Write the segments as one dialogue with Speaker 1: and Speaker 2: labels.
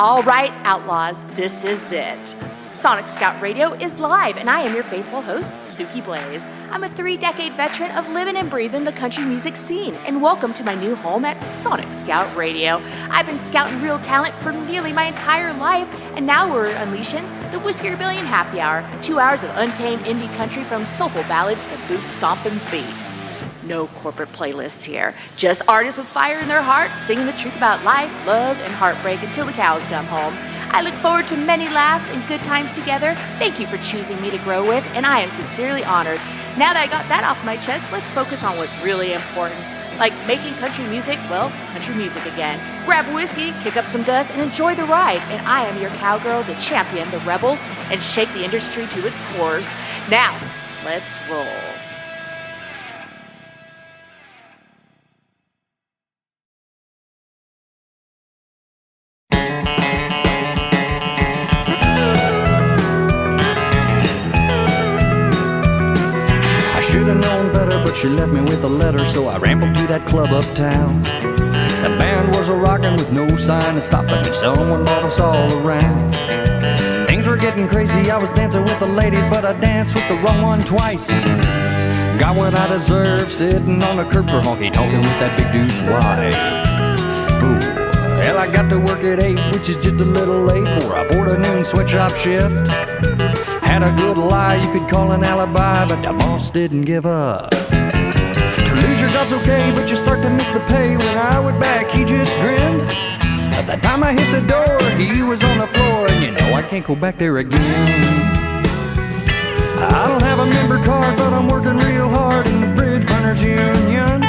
Speaker 1: All right, outlaws, this is it. Sonic Scout Radio is live, and I am your faithful host, Suki Blaze. I'm a 3-decade veteran of living and breathing the country music scene, and welcome to my new home at Sonic Scout Radio. I've been scouting real talent for nearly my entire life, and now we're unleashing the Whisky Rebellion Happy Hour, 2 hours of untamed indie country from soulful ballads to boot-stomping beats. No corporate playlists here, just artists with fire in their hearts singing the truth about life, love, and heartbreak until the cows come home. I look forward to many laughs and good times together. Thank you for choosing me to grow with, and I am sincerely honored. Now that I got that off my chest, let's focus on what's really important. Like making country music, well, country music again. Grab a whiskey, kick up some dust, and enjoy the ride. And I am your cowgirl to champion the rebels and shake the industry to its cores. Now, let's roll.
Speaker 2: Should've known better, but she left me with a letter, so I rambled to that club uptown. The band was a-rockin' with no sign of stopping, and someone brought us all around. Things were getting crazy, I was dancing with the ladies, but I danced with the wrong one twice. Got what I deserved, sitting on the curb for honky-tonkin' with that big dude's wife. Ooh, well, I got to work at 8, which is just a little late for a 4 to noon sweatshop shift. Had a good lie you could call an alibi, but the boss didn't give up. To lose your job's okay, but you start to miss the pay. When I went back, he just grinned. At the time I hit the door, he was on the floor, and you know I can't go back there again. I don't have a member card, but I'm working real hard in the Bridge Burners Union.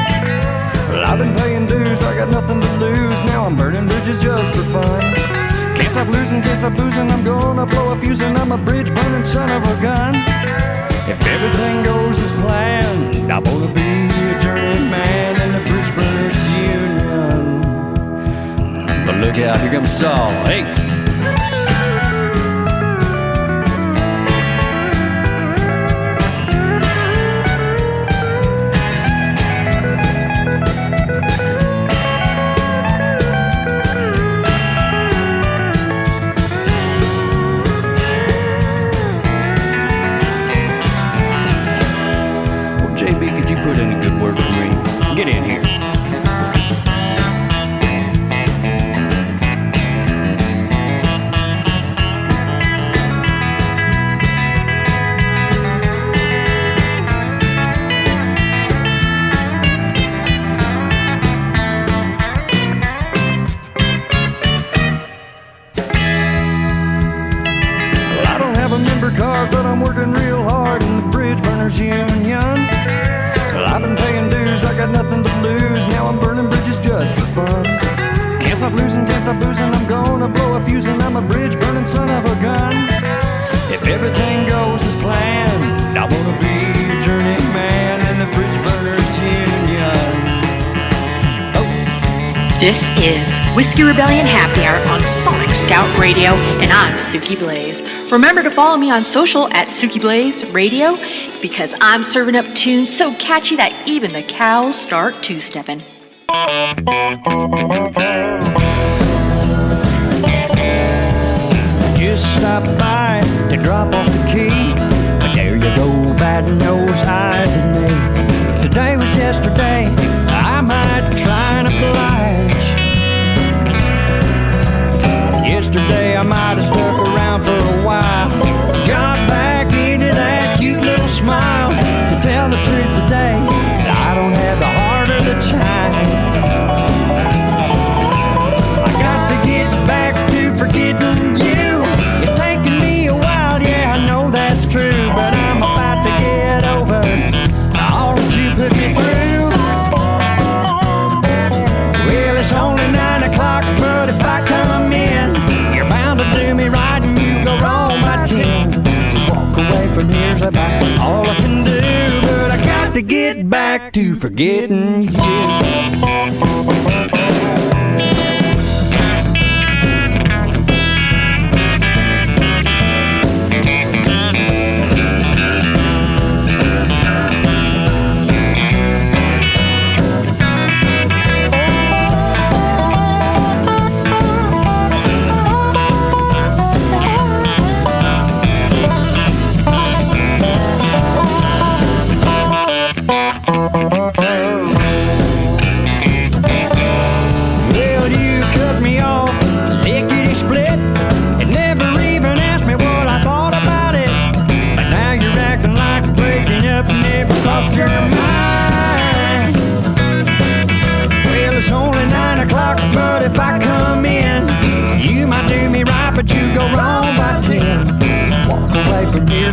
Speaker 2: Well, I've been paying dues, I got nothing to lose. Now I'm burning bridges just for fun. Can't stop losing, can't stop boozing, I'm gonna blow a fuse, and I'm a bridge-burning son of a gun. If everything goes as planned, I wanna be a journeyman in the Bridge Burners Union. But look out, here comes Saul, hey! Put in a good word for me. Get in here. Well, I don't have a member card, but I'm working real hard in the Bridge Burners Union. I've been paying dues, I got nothing to lose. Now I'm burning bridges just for fun. Can't stop losing, can't stop boozing, I'm gonna blow a fuse, and I'm a bridge-burning son of a gun. If everything goes as planned, I wanna be a journeyman in the Bridge Burners Union. Oh.
Speaker 1: This is Whisky Rebellion Happy Hour on Sonic Scout Radio, and I'm Suki Blaze. Remember to follow me on social at Suki Blaze Radio, because I'm serving up tunes so catchy that even the cows start two-stepping.
Speaker 2: Just stopped by to drop off the key, but there you go, batting those eyes at me. If today was yesterday, I might try and oblige. Yesterday I might have stuck around for a while, got back into that cute little smile. To tell the truth today, I don't have the heart or the time. I got to get back to forgetting you. It's taking me a while, yeah, I know that's true, but I'm about to get over all that you put me through. Well, it's only 9 o'clock, but if I come in, you're bound to do me right, and you go wrong by 10. Walk away from here's about all I can do, but I got to get back to forgetting you.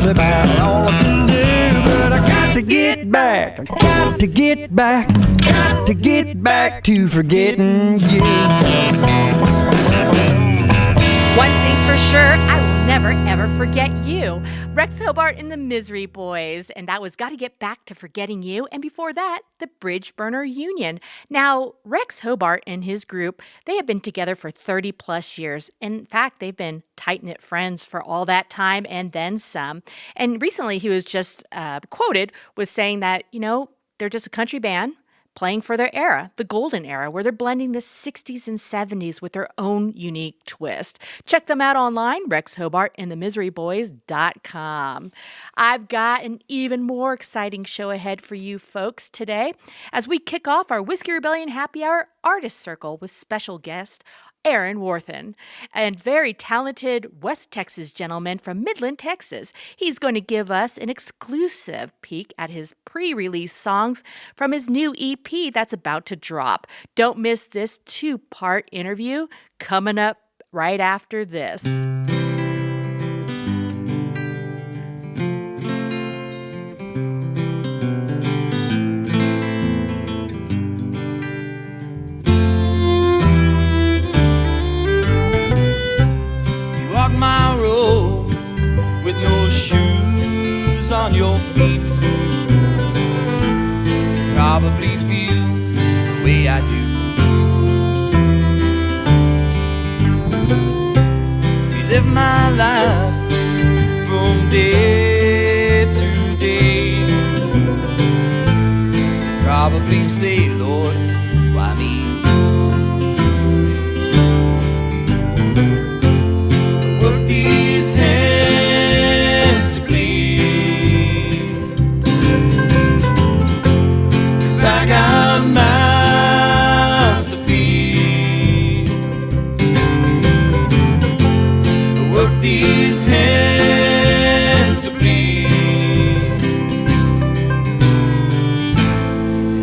Speaker 2: is about all I can do. But I got to get back, I got to get back, got to get back to forgetting you.
Speaker 1: One thing's for sure, I will never ever forget you. Rex Hobart and the Misery Boys, and that was Gotta Get Back to Forgetting You, and before that, the Bridge Burner Union. Now, Rex Hobart and his group, they have been together for 30 plus years. In fact, they've been tight-knit friends for all that time and then some. And recently he was just quoted with saying that, you know, they're just a country band playing for their era, the golden era, where they're blending the 60s and 70s with their own unique twist. Check them out online, Rex Hobart and the miseryboys.com. I've got an even more exciting show ahead for you folks today as we kick off our Whisky Rebellion Happy Hour Artist Circle with special guest Aaron Warthen, a very talented West Texas gentleman from Midland, Texas. He's going to give us an exclusive peek at his pre-release songs from his new EP that's about to drop. Don't miss this 2-part interview coming up right after this.
Speaker 2: My road with no shoes on your feet, probably feel the way I do. If you live my life from day to day, probably say, Lord, why me? These hands to bleed, 'cause I got mouths to feed. Work these hands to bleed,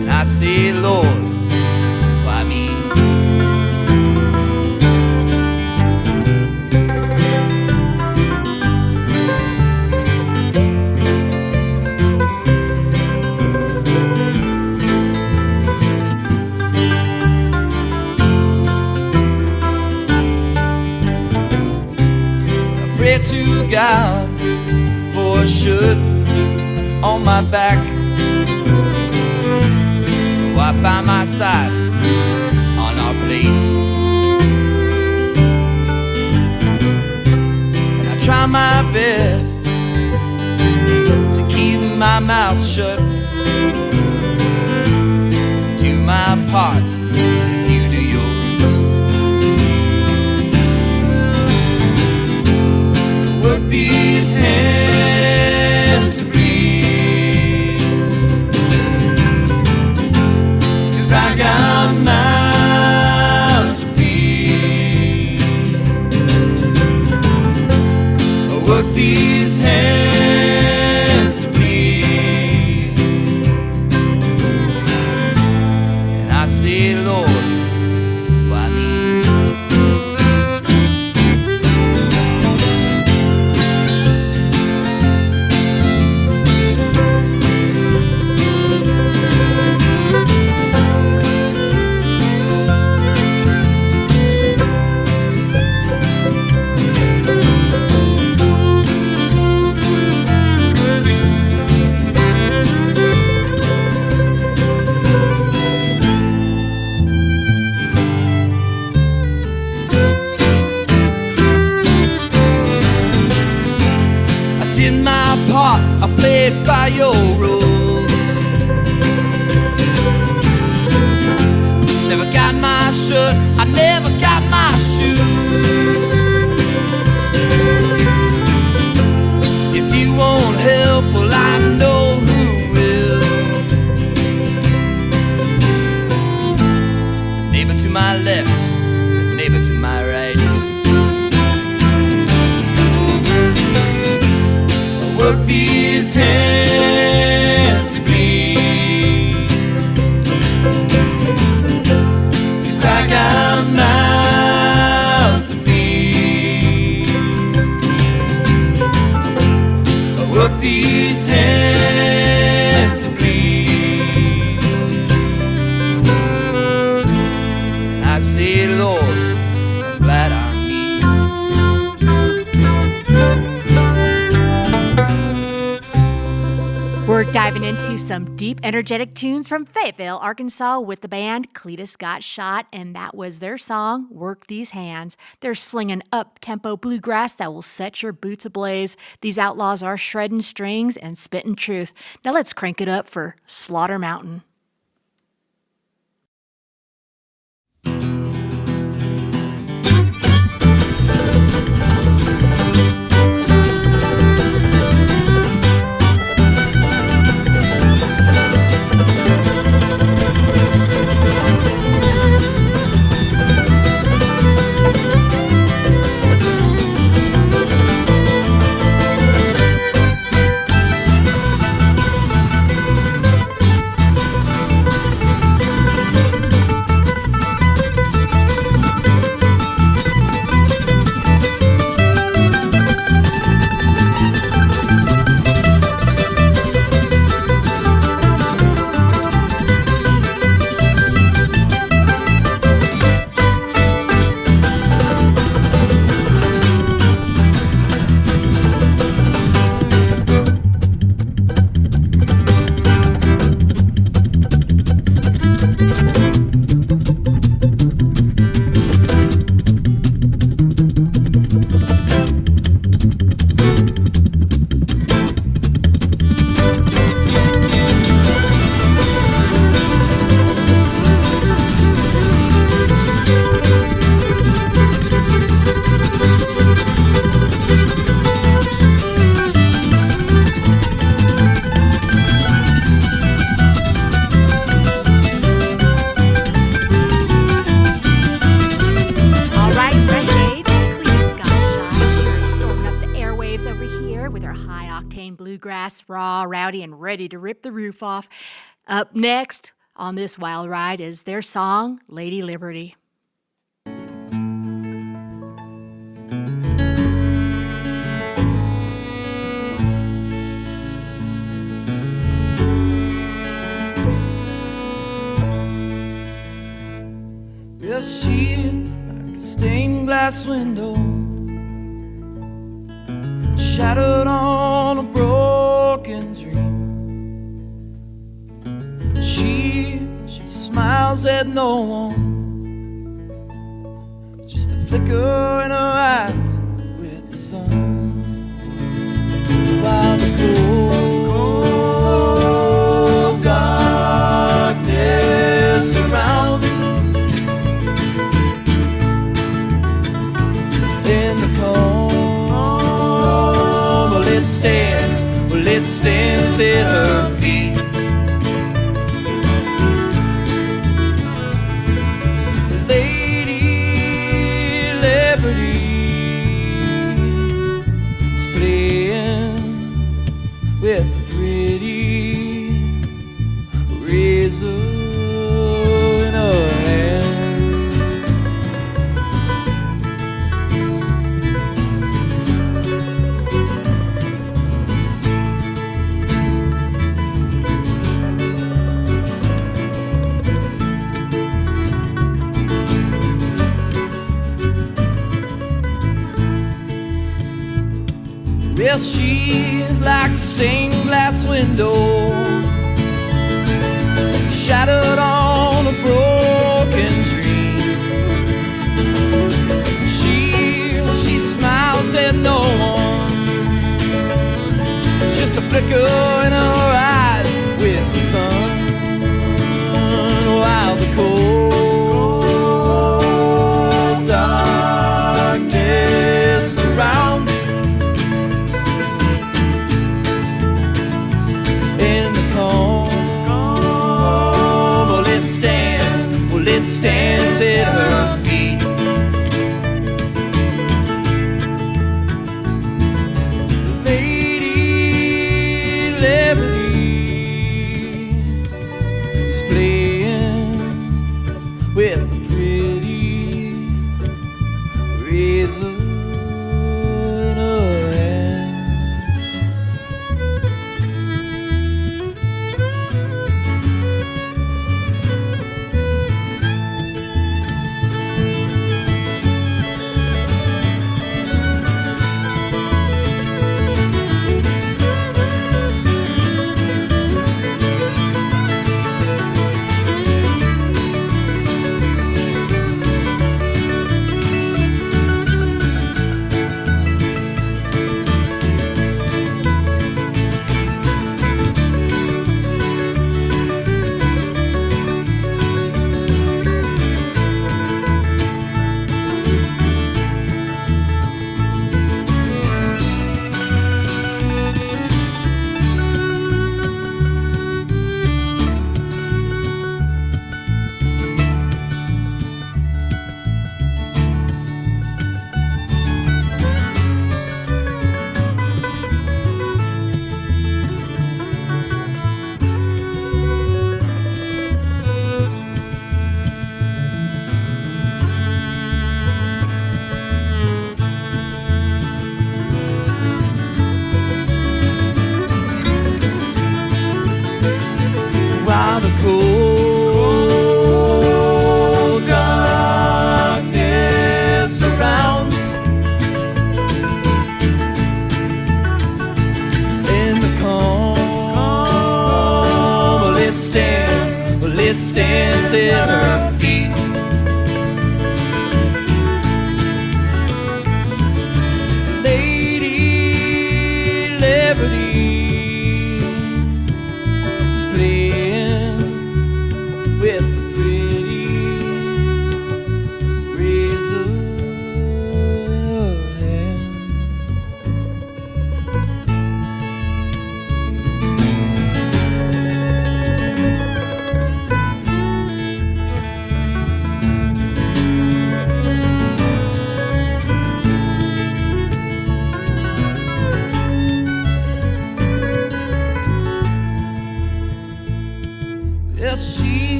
Speaker 2: and I say, Lord, why me? To God for a shirt on my back, a wife by my side on our plate, and I try my best to keep my mouth shut, do my part if you do yours. Work these hands to breathe, 'cause I got mouths to feed. Work these hands to breathe, and I say, Lord, why me? I played by your rules. Never got my shirt, I never got my shoes. If you won't help, well, I know who will. The neighbor to my left, the neighbor to my right. Work these hands to bleed, 'cause I got mouths to feed.
Speaker 1: Diving into some deep, energetic tunes from Fayetteville, Arkansas with the band Cletus Got Shot, and that was their song, Work These Hands. They're slinging up-tempo bluegrass that will set your boots ablaze. These outlaws are shredding strings and spitting truth. Now let's crank it up for Slaughter Mountain. Raw, rowdy, and ready to rip the roof off. Up next on this wild ride is their song, Lady Liberty.
Speaker 3: Well, she is like a stained glass window, shattered on a broken dream. She smiles at no one, just a flicker in her eyes with the sun. While the cold darkness surrounds, in the cold, well, it stands at her feet. Lady Liberty is playing with a pretty razor in her hand. Well, she is like a stained glass window, shattered on a broken dream. She smiles at no one, just a flicker in her eyes with the sun. While the cold darkness surrounds, it stands at her feet. Lady Liberty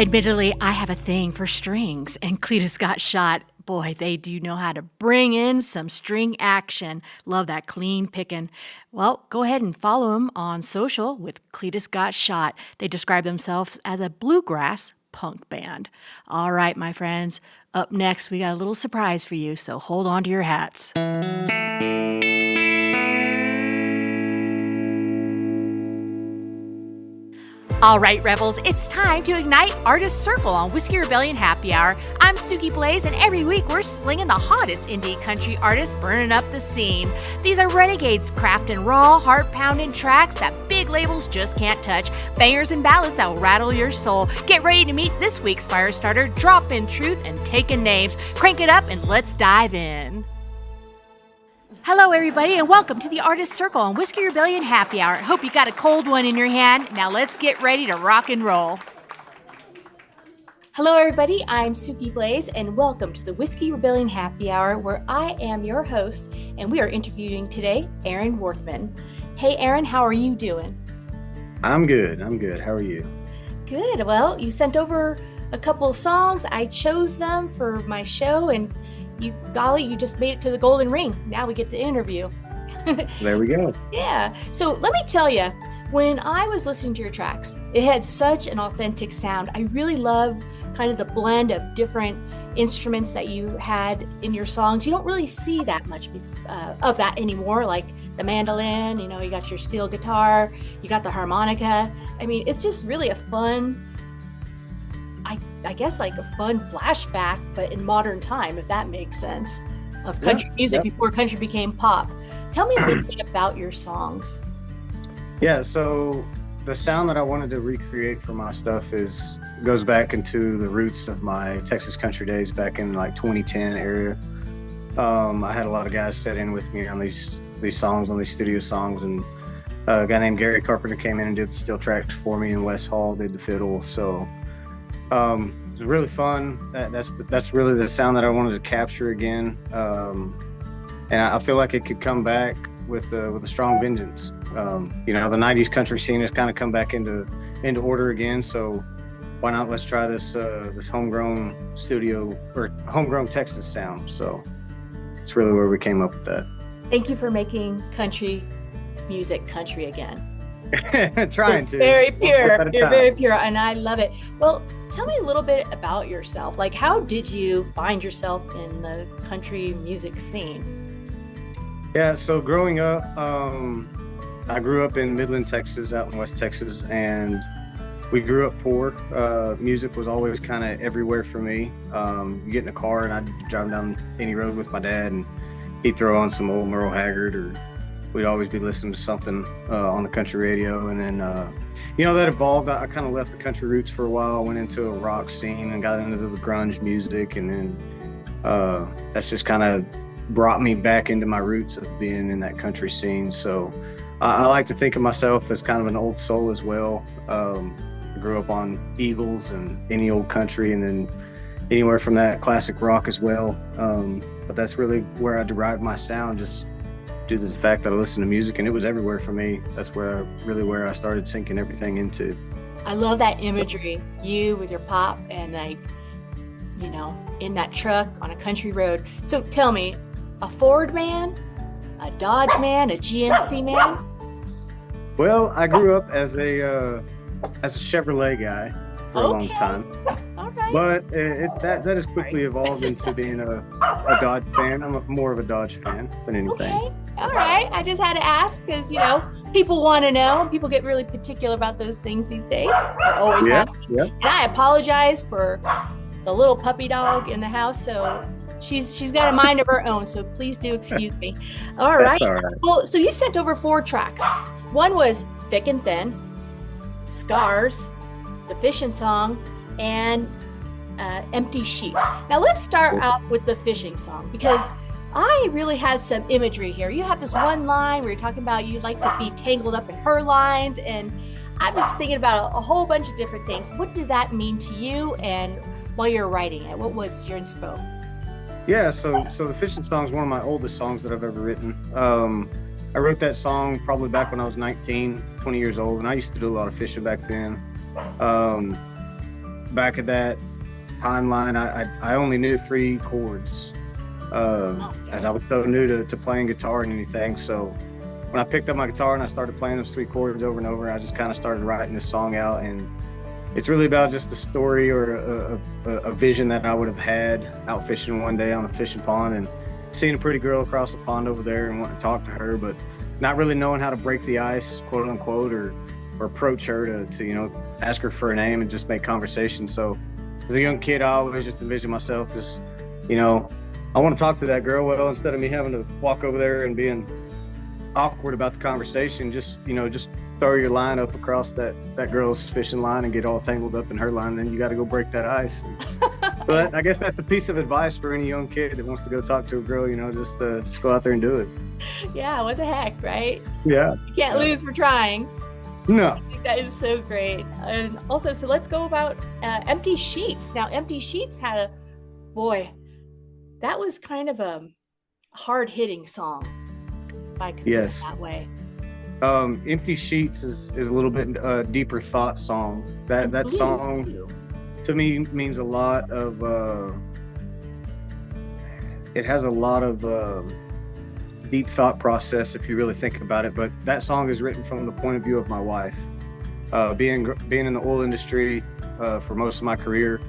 Speaker 1: Admittedly, I have a thing for strings, and Cletus Got Shot. Boy, they do know how to bring in some string action. Love that clean picking. Well, go ahead and follow them on social with Cletus Got Shot. They describe themselves as a bluegrass punk band. All right, my friends, up next, we got a little surprise for you, so hold on to your hats. All right, Rebels, it's time to ignite Artist Circle on Whisky Rebellion Happy Hour. I'm Suki Blaze, and every week we're slinging the hottest indie country artists burning up the scene. These are renegades crafting raw, heart-pounding tracks that big labels just can't touch, bangers and ballads that will rattle your soul. Get ready to meet this week's fire starter, drop in truth and taking names. Crank it up and let's dive in. Hello, everybody, and welcome to the Artist Circle on Whisky Rebellion Happy Hour. Hope you got a cold one in your hand. Now let's get ready to rock and roll. Hello, everybody. I'm Suki Blaze, and welcome to the Whisky Rebellion Happy Hour, where I am your host, and we are interviewing today Aaron Worthman. Hey, Aaron, how are you doing?
Speaker 4: I'm good. How are you?
Speaker 1: Good. Well, you sent over a couple of songs. I chose them for my show, and you just made it to the golden ring. Now we get to interview.
Speaker 4: There we go.
Speaker 1: Yeah. So let me tell you, when I was listening to your tracks, it had such an authentic sound. I really love kind of the blend of different instruments that you had in your songs. You don't really see that much of that anymore, like the mandolin, you got your steel guitar, you got the harmonica. I mean, it's just really a fun, I guess like a fun flashback, but in modern time, if that makes sense, of country music before country became pop. Tell me a little bit about your songs.
Speaker 4: Yeah, so the sound that I wanted to recreate for my stuff goes back into the roots of my Texas country days back in like 2010 area. I had a lot of guys set in with me on these songs, on these studio songs, and a guy named Gary Carpenter came in and did the steel tracks for me, and Wes Hall did the fiddle. So it was really fun. That's really the sound that I wanted to capture again, and I feel like it could come back with a strong vengeance. The 90s country scene has kind of come back into order again. So why not? Let's try this homegrown studio or homegrown Texas sound. So it's really where we came up with that.
Speaker 1: Thank you for making country music country again.
Speaker 4: Trying to.
Speaker 1: Very pure. You're very pure, and I love it. Well, tell me a little bit about yourself. Like, how did you find yourself in the country music scene?
Speaker 4: Yeah, so growing up, I grew up in Midland, Texas, out in West Texas, and we grew up poor. Music was always kind of everywhere for me. You get in a car and I'd drive down any road with my dad, and he'd throw on some old Merle Haggard, or we'd always be listening to something on the country radio. And then, that evolved. I kind of left the country roots for a while, went into a rock scene and got into the grunge music. And then that's just kind of brought me back into my roots of being in that country scene. So I like to think of myself as kind of an old soul as well. I grew up on Eagles and any old country, and then anywhere from that classic rock as well. But that's really where I derived my sound, just due to the fact that I listened to music, and it was everywhere for me. That's where I started sinking everything into.
Speaker 1: I love that imagery. You with your pop and in that truck on a country road. So tell me, a Ford man, a Dodge man, a GMC man?
Speaker 4: Well, I grew up as a Chevrolet guy for a long time.
Speaker 1: All right.
Speaker 4: But that has quickly evolved into being a Dodge fan. I'm more of a Dodge fan than anything.
Speaker 1: Okay. All right. I just had to ask because, people want to know. People get really particular about those things these days. I always have.
Speaker 4: Yeah.
Speaker 1: And I apologize for the little puppy dog in the house. So she's got a mind of her own. So please do excuse me. All right.
Speaker 4: That's all right.
Speaker 1: Well, so you sent over 4 tracks. One was Thick and Thin, Scars, the Fishing Song, and Empty Sheets. Now let's start off with the fishing song, because I really have some imagery here. You have this one line where you're talking about you like to be tangled up in her lines, and I was thinking about a whole bunch of different things. What did that mean to you, and while you're writing it, what was your inspo?
Speaker 4: Yeah, so the Fishing Song is one of my oldest songs that I've ever written. I wrote that song probably back when I was 19, 20 years old, and I used to do a lot of fishing back then. back at that timeline, I only knew 3 chords, as I was so new to playing guitar and anything. So when I picked up my guitar and I started playing those 3 chords over and over, I just kind of started writing this song out. And it's really about just a story or a vision that I would have had out fishing one day on a fishing pond and seeing a pretty girl across the pond over there and wanting to talk to her, but not really knowing how to break the ice, quote unquote, or approach her to you know, ask her for a name and just make conversation. So as a young kid, I always just envisioned myself just, you know, I want to talk to that girl. Well, instead of me having to walk over there and being awkward about the conversation, just, you know, just throw your line up across that girl's fishing line and get all tangled up in her line, and then you got to go break that ice. But I guess that's a piece of advice for any young kid that wants to go talk to a girl, you know, just go out there and do it.
Speaker 1: Yeah, what the heck, right?
Speaker 4: Yeah.
Speaker 1: You can't lose for trying.
Speaker 4: No.
Speaker 1: I think that is so great. And also, so let's go about Empty Sheets. Now, Empty Sheets had that was kind of a hard-hitting song, if I could put it that way.
Speaker 4: Empty Sheets is a little bit deeper thought song. That song to me means a lot of it has a lot of deep thought process if you really think about it. But that song is written from the point of view of my wife. Being in the oil industry for most of my career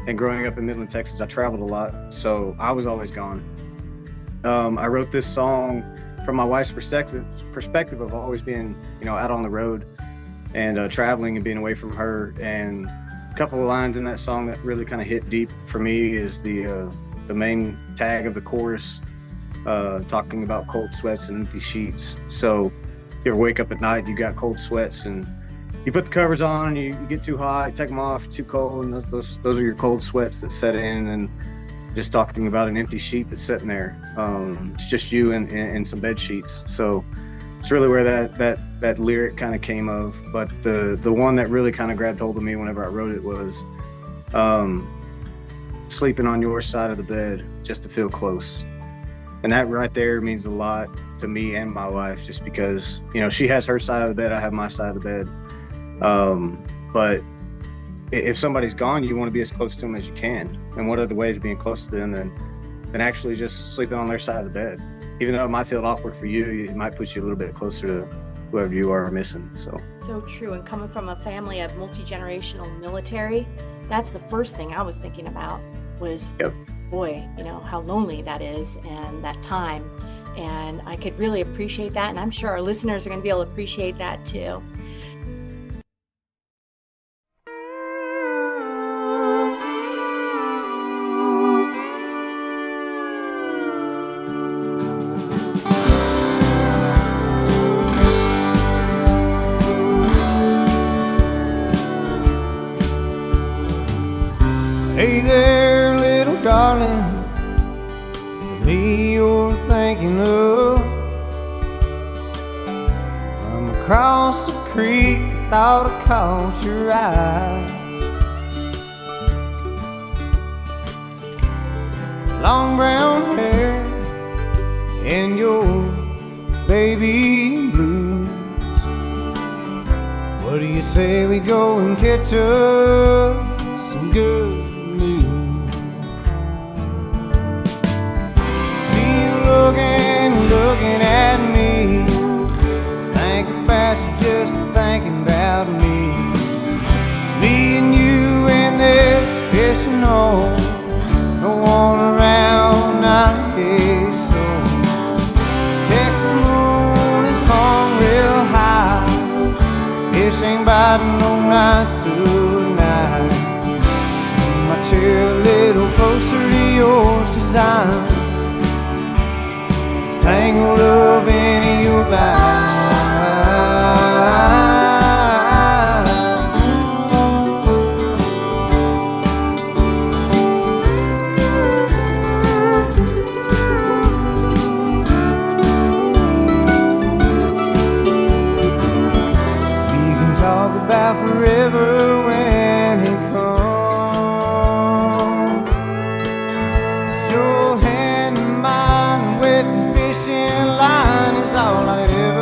Speaker 4: and growing up in Midland, Texas, I traveled a lot, so I was always gone. I wrote this song from my wife's perspective of always being, you know, out on the road and traveling and being away from her. And a couple of lines in that song that really kind of hit deep for me is the main tag of the chorus, talking about cold sweats and empty sheets. So you ever wake up at night, you got cold sweats, and you put the covers on, and you get too hot, you take them off, too cold, and those are your cold sweats that set in. And just talking about an empty sheet that's sitting there. It's just you and some bed sheets. So it's really where that lyric kind of came of. But the one that really kind of grabbed hold of me whenever I wrote it was sleeping on your side of the bed just to feel close. And that right there means a lot to me and my wife, just because, you know, she has her side of the bed, I have my side of the bed. But if somebody's gone, you want to be as close to them as you can. And what other way to being close to them than actually just sleeping on their side of the bed? Even though it might feel awkward for you, it might put you a little bit closer to whoever you are missing. So
Speaker 1: true. And coming from a family of multi-generational military, that's the first thing I was thinking about was, boy, you know, how lonely that is and that time. And I could really appreciate that. And I'm sure our listeners are going to be able to appreciate that too.
Speaker 3: Hey there, little darling, is it me you're thinking of? From across the creek, thought I caught your eye. Long brown hair and your baby blue. What do you say we go and catch up some good news? See you looking at me, think about you just thinking about me. It's me and you in this fishing hole, no one around, not a soul. Texas moon is hung real high, fish ain't biting no night tonight. Scoot my chair a little closer to yours, 'cause I'm tangled up in your life. We can talk about forever when it comes. Your hand in mine, Western fishing line is all I'd ever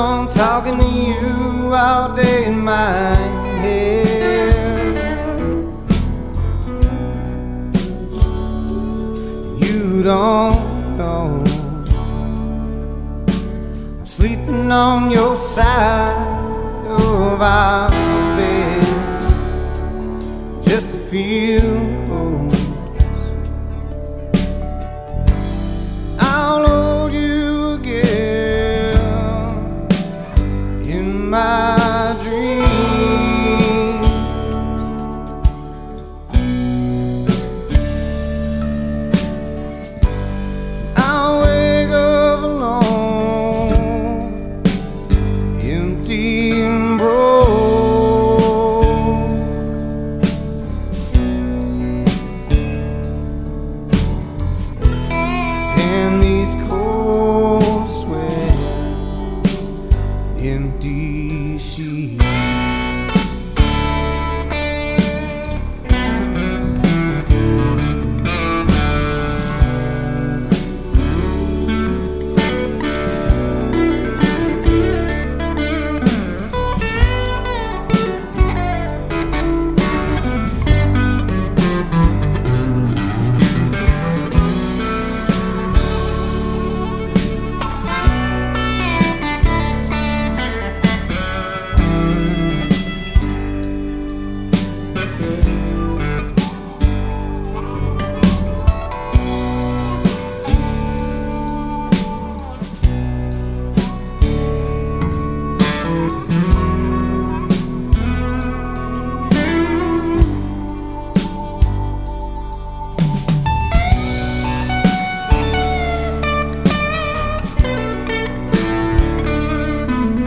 Speaker 3: on talking to you all day in my head. You don't know I'm sleeping on your side of our bed just to feel close. I'll hold you again in my dreams. I'll wake up alone, empty and broke. Damn these cold sweats, empty sheets.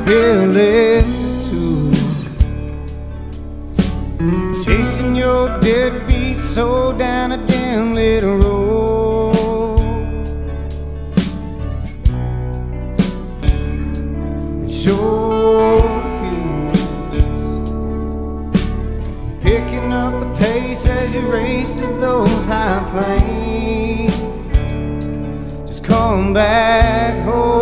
Speaker 3: Feel it too, chasing your deadbeat soul down a damn little road, and sure refused, picking up the pace as you race to those high plains. Just come back home.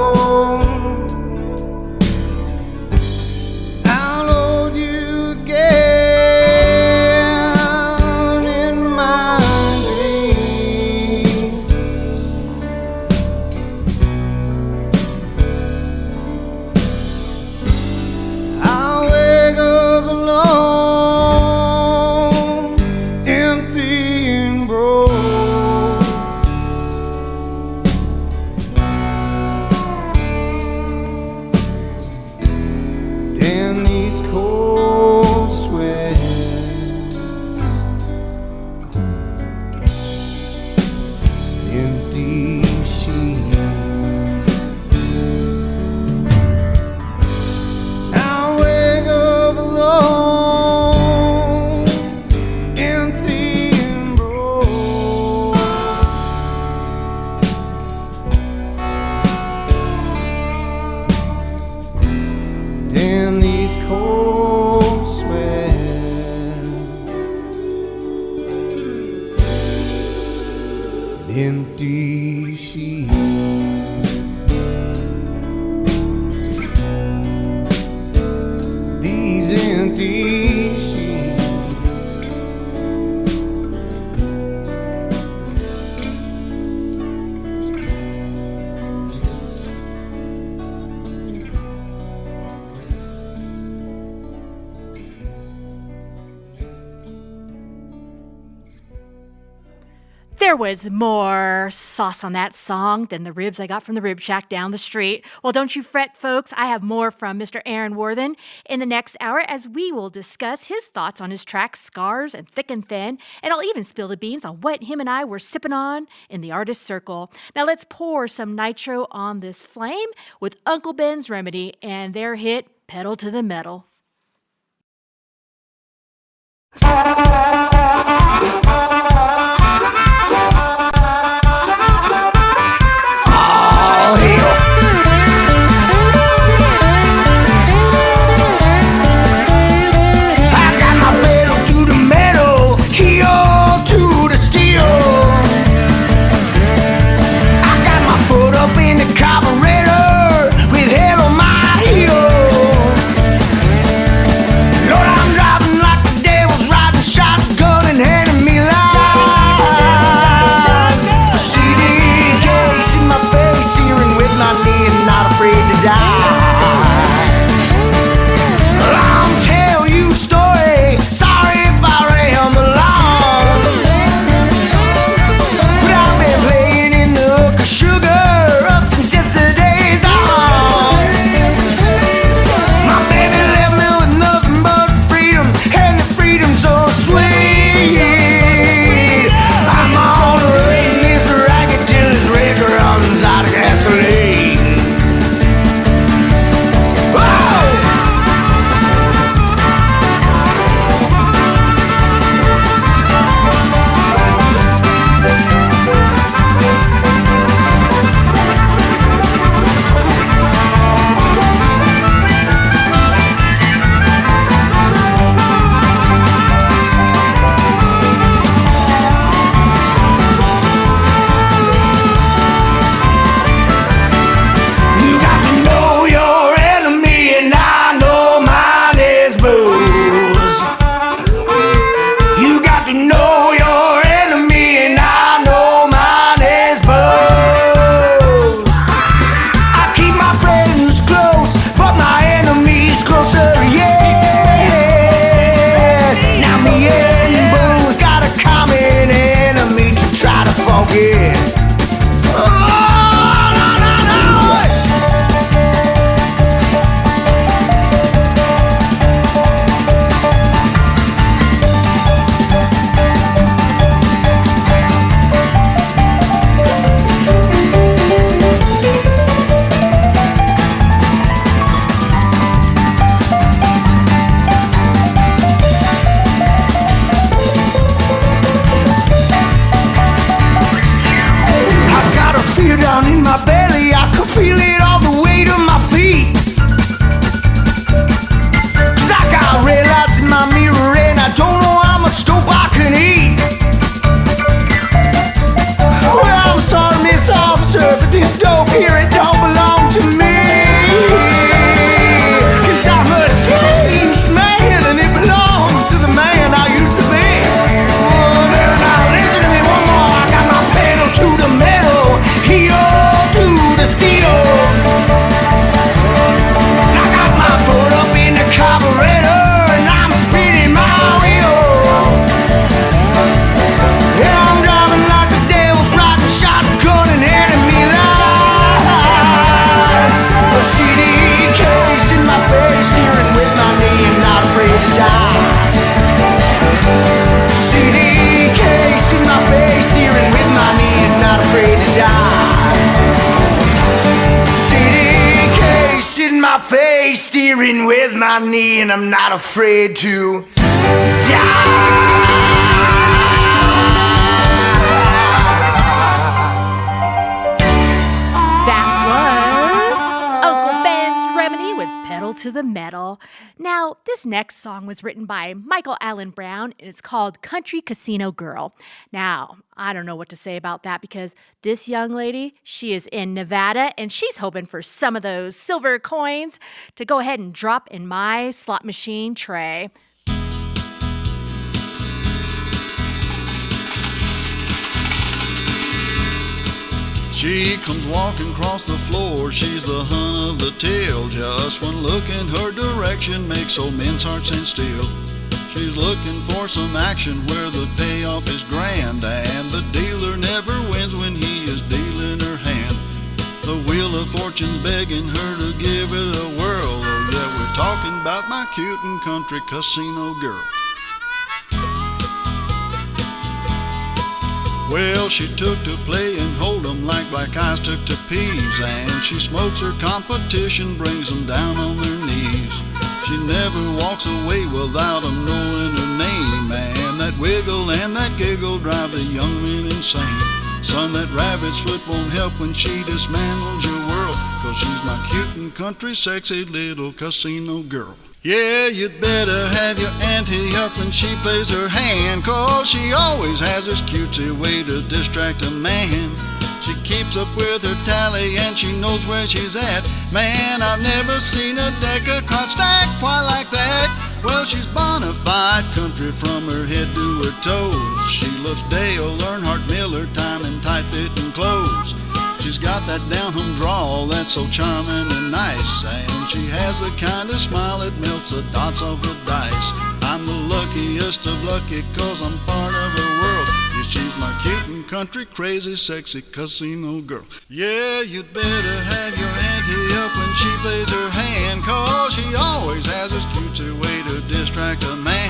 Speaker 3: Empty sheets. These empty sheets.
Speaker 1: There was more sauce on that song than the ribs I got from the rib shack down the street. Well, don't you fret, folks. I have more from Mr. Aaron Worthen in the next hour as we will discuss his thoughts on his track Scars and Thick and Thin, and I'll even spill the beans on what him and I were sipping on in the artist circle. Now let's pour some nitro on this flame with Uncle Ben's Remedy and their hit Pedal to the Metal.
Speaker 3: Carburetor with hell on my heels. my belly, I could feel it all the way to my feet. 'Cause I got red lights in my mirror and I don't know how much dope I can eat. Well, I'm sorry, Mr. Officer, but this dope here, it don't belong to me. 'Cause I'm a changed man and it belongs to the man I used to be. Oh, now listen to me one more. I got my pedal to the metal, heel to the steel. I got my foot up in the carburetor and I'm spinning my wheel. Yeah, I'm driving like the devil's riding shotgun and enemy lines. A CD case in my face, steering with my knee and not afraid to die. CD case in my face, steering with my knee and not afraid to die. CD case in my face, steering with my knee and I'm not afraid to die.
Speaker 1: That was Uncle Ben's Remedy with Pedal to the Metal. Now, this next song was written by Michael Allen Brown, and it's called Country Casino Girl. Now, I don't know what to say about that because this young lady, she is in Nevada, and she's hoping for some of those silver coins to go ahead and drop in my slot machine tray.
Speaker 2: She comes walking across the floor, she's the hunt of the tail. Just one look in her direction makes old men's hearts stand still. She's looking for some action where the payoff is grand, and the dealer never wins when he is dealing her hand. The wheel of fortune's begging her to give it a whirl. Oh yeah, we're talking about my cute and country casino girl. Well, she took to playing hold'em like black eyes took to peas, and she smokes her competition, brings them down on their knees. She never walks away without 'em knowing her name, and that wiggle and that giggle drive the young men insane. Son, that rabbit's foot won't help when she dismantles your world, 'cause she's my cute and country sexy little casino girl. Yeah, you'd better have your auntie up when she plays her hand, 'cause she always has this cutesy way to distract a man. She keeps up with her tally and she knows where she's at. Man, I've never seen a deck of cards stacked quite like that. Well, she's bona fide country from her head to her toes. She loves Dale Earnhardt Miller, time and tight-fitting clothes. She's got that down-home drawl that's so charming and nice, and she has the kind of smile that melts the dots off the dice. I'm the luckiest of lucky 'cause I'm part of her world. Yeah, she's my cute and country crazy sexy casino girl. Yeah, you'd better have your auntie up when she plays her hand, 'cause she always has this cutesy way to distract a man.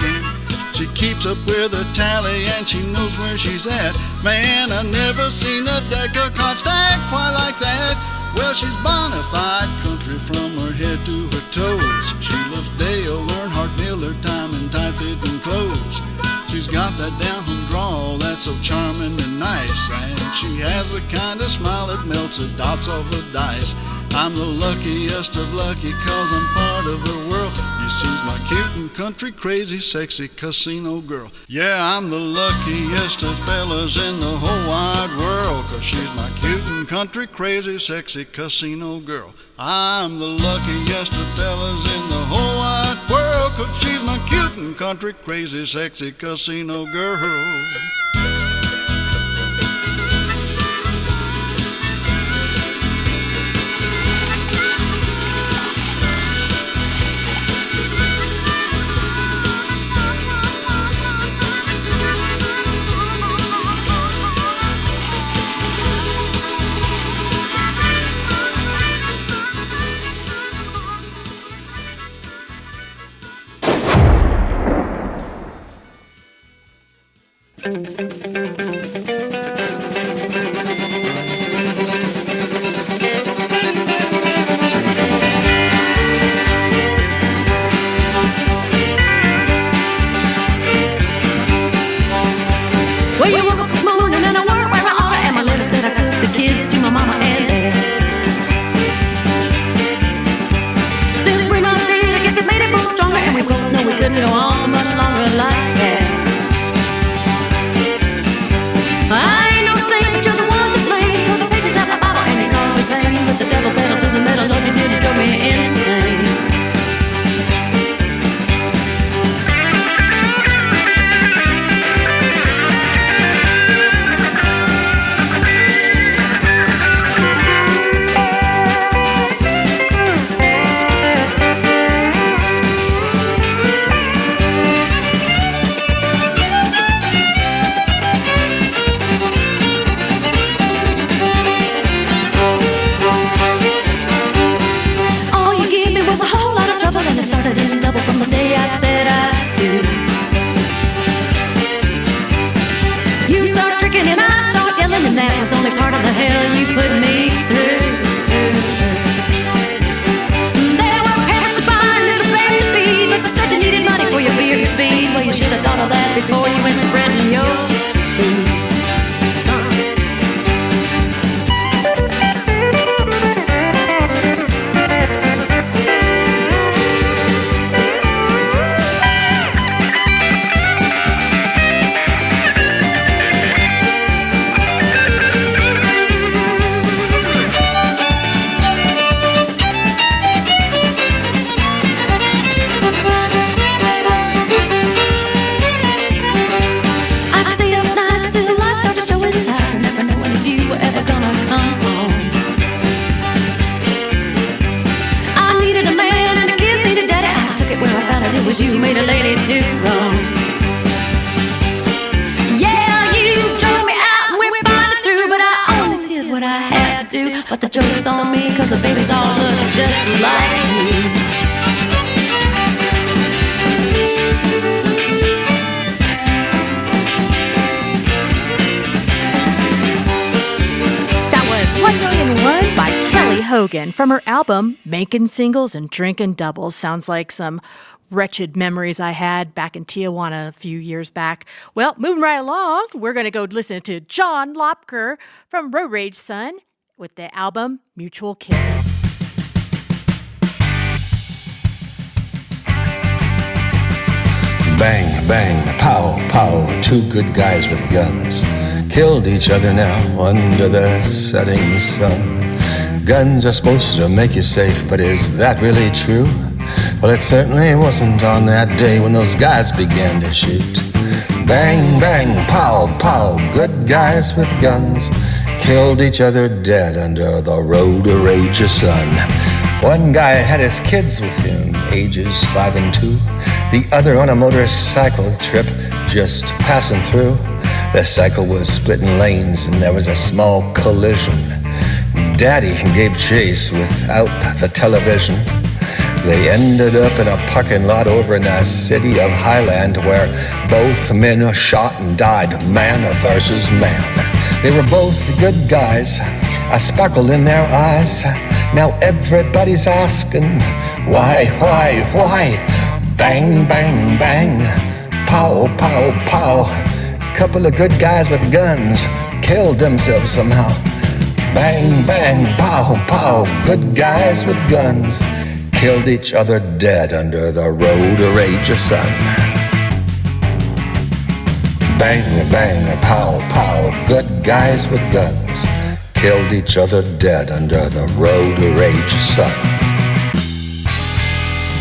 Speaker 2: She keeps up with her tally and she knows where she's at. Man, I've never seen a deck of cards stacked quite like that. Well, she's bona fide country from her head to her toes. She loves Dale Earnhardt Miller, time and tight-fitting clothes. She's got that down-home drawl that's so charming and nice, and she has the kind of smile that melts the dots off the dice. I'm the luckiest of lucky 'cause I'm part of her world. Yeah, she's my cute and country crazy sexy casino girl. Yeah, I'm the luckiest of fellas in the whole wide world, 'cause she's my cute and country crazy sexy casino girl. I'm the luckiest of fellas in the whole wide world, 'cause she's my cute and country crazy sexy casino girl.
Speaker 5: Well, you woke up this morning and I weren't where I oughta, and my letter said I took the kids to my mama and dad. But the joke's on me, cause the babies all look just like me.
Speaker 1: That was 1,000,001 by Kelly Hogan from her album Making Singles and Drinking Doubles. Sounds like some wretched memories I had back in Tijuana a few years back. Well, moving right along, we're going to go listen to John Lopker from Road Rage Son with the album Mutual Kiss.
Speaker 6: Bang, bang, pow, pow, two good guys with guns killed each other now under the setting sun. Guns are supposed to make you safe, but is that really true? Well, it certainly wasn't on that day when those guys began to shoot. Bang, bang, pow, pow, good guys with guns killed each other dead under the road rage sun. One guy had his kids with him, ages 5 and 2. The other on a motorcycle trip, just passing through. The cycle was splitting lanes and there was a small collision. Daddy gave chase without the television. They ended up in a parking lot over in the city of Highland, where both men shot and died, man versus man. They were both good guys, a sparkle in their eyes. Now everybody's asking, why? Bang, bang, bang, pow, pow, pow. Couple of good guys with guns killed themselves somehow. Bang, bang, pow, pow, good guys with guns killed each other dead under the road rage sun. Bang, bang, pow, pow, good guys with guns killed each other dead under the road rage sun.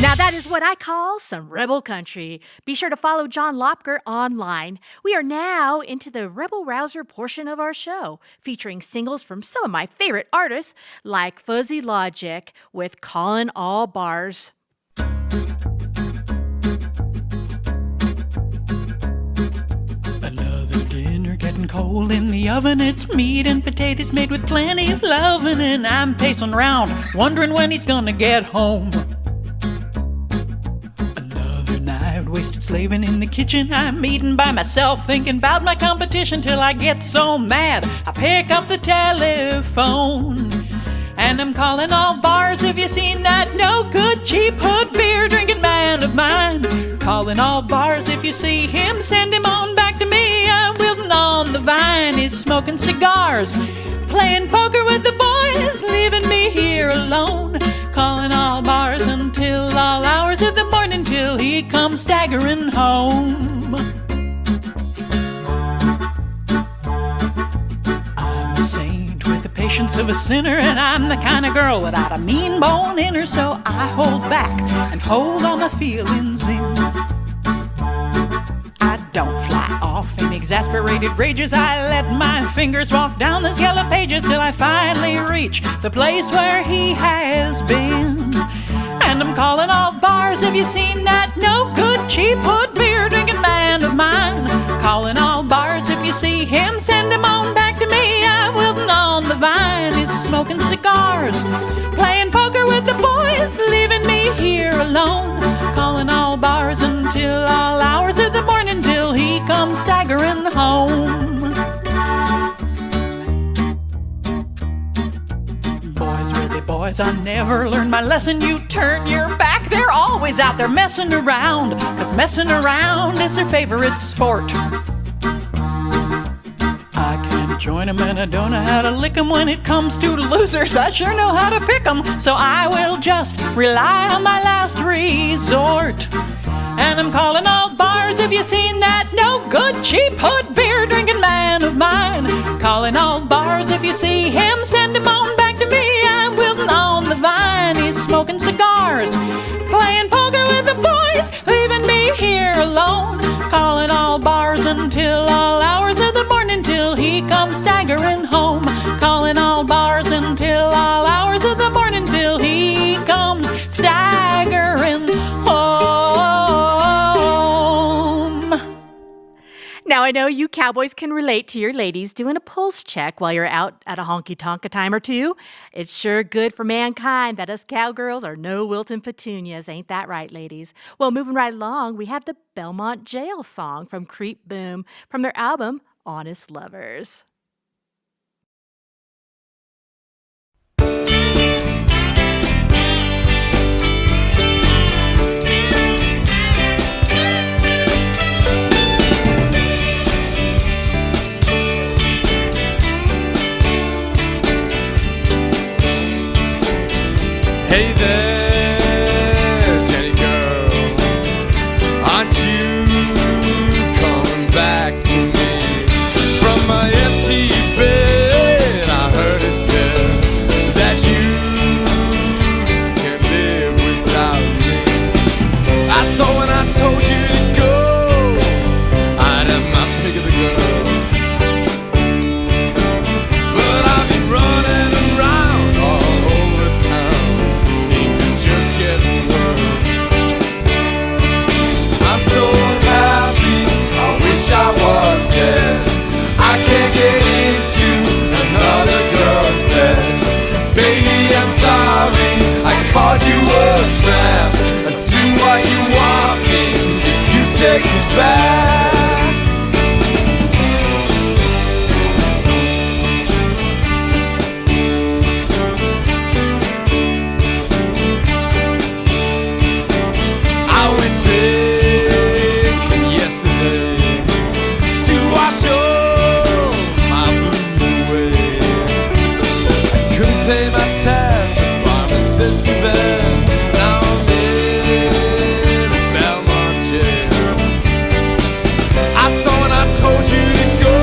Speaker 1: Now that is what I call some rebel country. Be sure to follow John Lopker online. We are now into the Rebel Rouser portion of our show, featuring singles from some of my favorite artists, like Fuzzy Logic with Callin' All Bars.
Speaker 7: Another dinner getting cold in the oven. It's meat and potatoes made with plenty of lovin', and I'm pacing around, wondering when he's gonna get home. Wasted slaving in the kitchen, I'm eating by myself, thinking about my competition till I get so mad. I pick up the telephone and I'm calling all bars. Have you seen that no good cheap hood beer drinking man of mine? Calling all bars, if you see him, send him on back to me. I'm wilting on the vine, he's smoking cigars, playing poker with the boys, leaving me here alone. Calling all bars until all hours of the morning, till he comes staggering home. I'm a saint with the patience of a sinner, and I'm the kind of girl without a mean bone in her, so I hold back and hold all my feelings in. I don't fly off in exasperated rages. I let my fingers walk down those yellow pages till I finally reach the place where he has been. And I'm calling all bars. Have you seen that no good cheap hood beer drinking man of mine? Calling all bars. If you see him, send him on back to me. I'm wilting on the vine, he's smoking cigars, playing poker with the boys, leaving me here alone. Calling all bars until all hours of the morning, till he comes staggering home. Boys, really boys, I never learned my lesson. You turn your back, they're always out there messing around, 'cause messing around is their favorite sport. I can't join 'em and I don't know how to lick 'em. When it comes to the losers, I sure know how to pick 'em. So I will just rely on my last resort. And I'm calling all bars. Have you seen that no good cheap hood beer drinking man of mine? Calling all bars. If you see him, send him on back to me. I'm wilting on the vine, he's smoking cigars, playing poker with the boys, leaving me here alone. Calling all bars until all hours of the morning, till he comes staggering home. Calling all bars until all hours of the morning, till he comes staggering home.
Speaker 1: Now I know you cowboys can relate to your ladies doing a pulse check while you're out at a honky-tonk a time or two. It's sure good for mankind that us cowgirls are no wilting petunias. Ain't that right, ladies? Well, moving right along, we have the Belmont Jail song from Creep Boom from their album, Honest Lovers.
Speaker 8: Hey there, Jenny girl, aren't you coming back to me? From my empty bed, I heard it said that you can live without me. I thought when I told you to go, I'd have my pick of the girls, but I've been running around all over town. Just getting worse. I'm so unhappy, I wish I was dead. I can't get into another girl's bed. Baby, I'm sorry, I called you a tramp. Do what you want me if you take me back. Too bad. Now I'm in Belmont jail. I thought when I told you to go,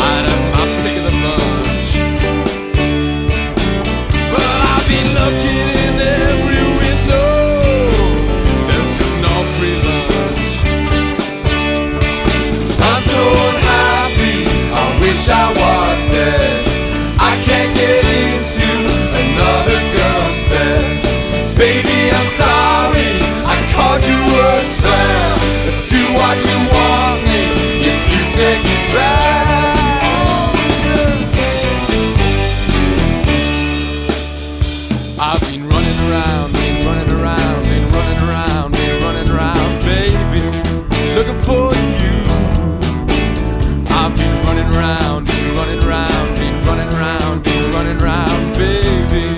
Speaker 8: I'd have my pick of the bunch, but I've been looking in every window. There's just no free lunch. I'm so unhappy, I wish I was dead. I can't get into another girl's bed. Baby, I'm sorry, I called you a tramp. Do what you want me if you take me back. I've been running around, been running around, been running around, been running around, baby, looking for you. I've been running around, been running around, been running around, been running around, baby,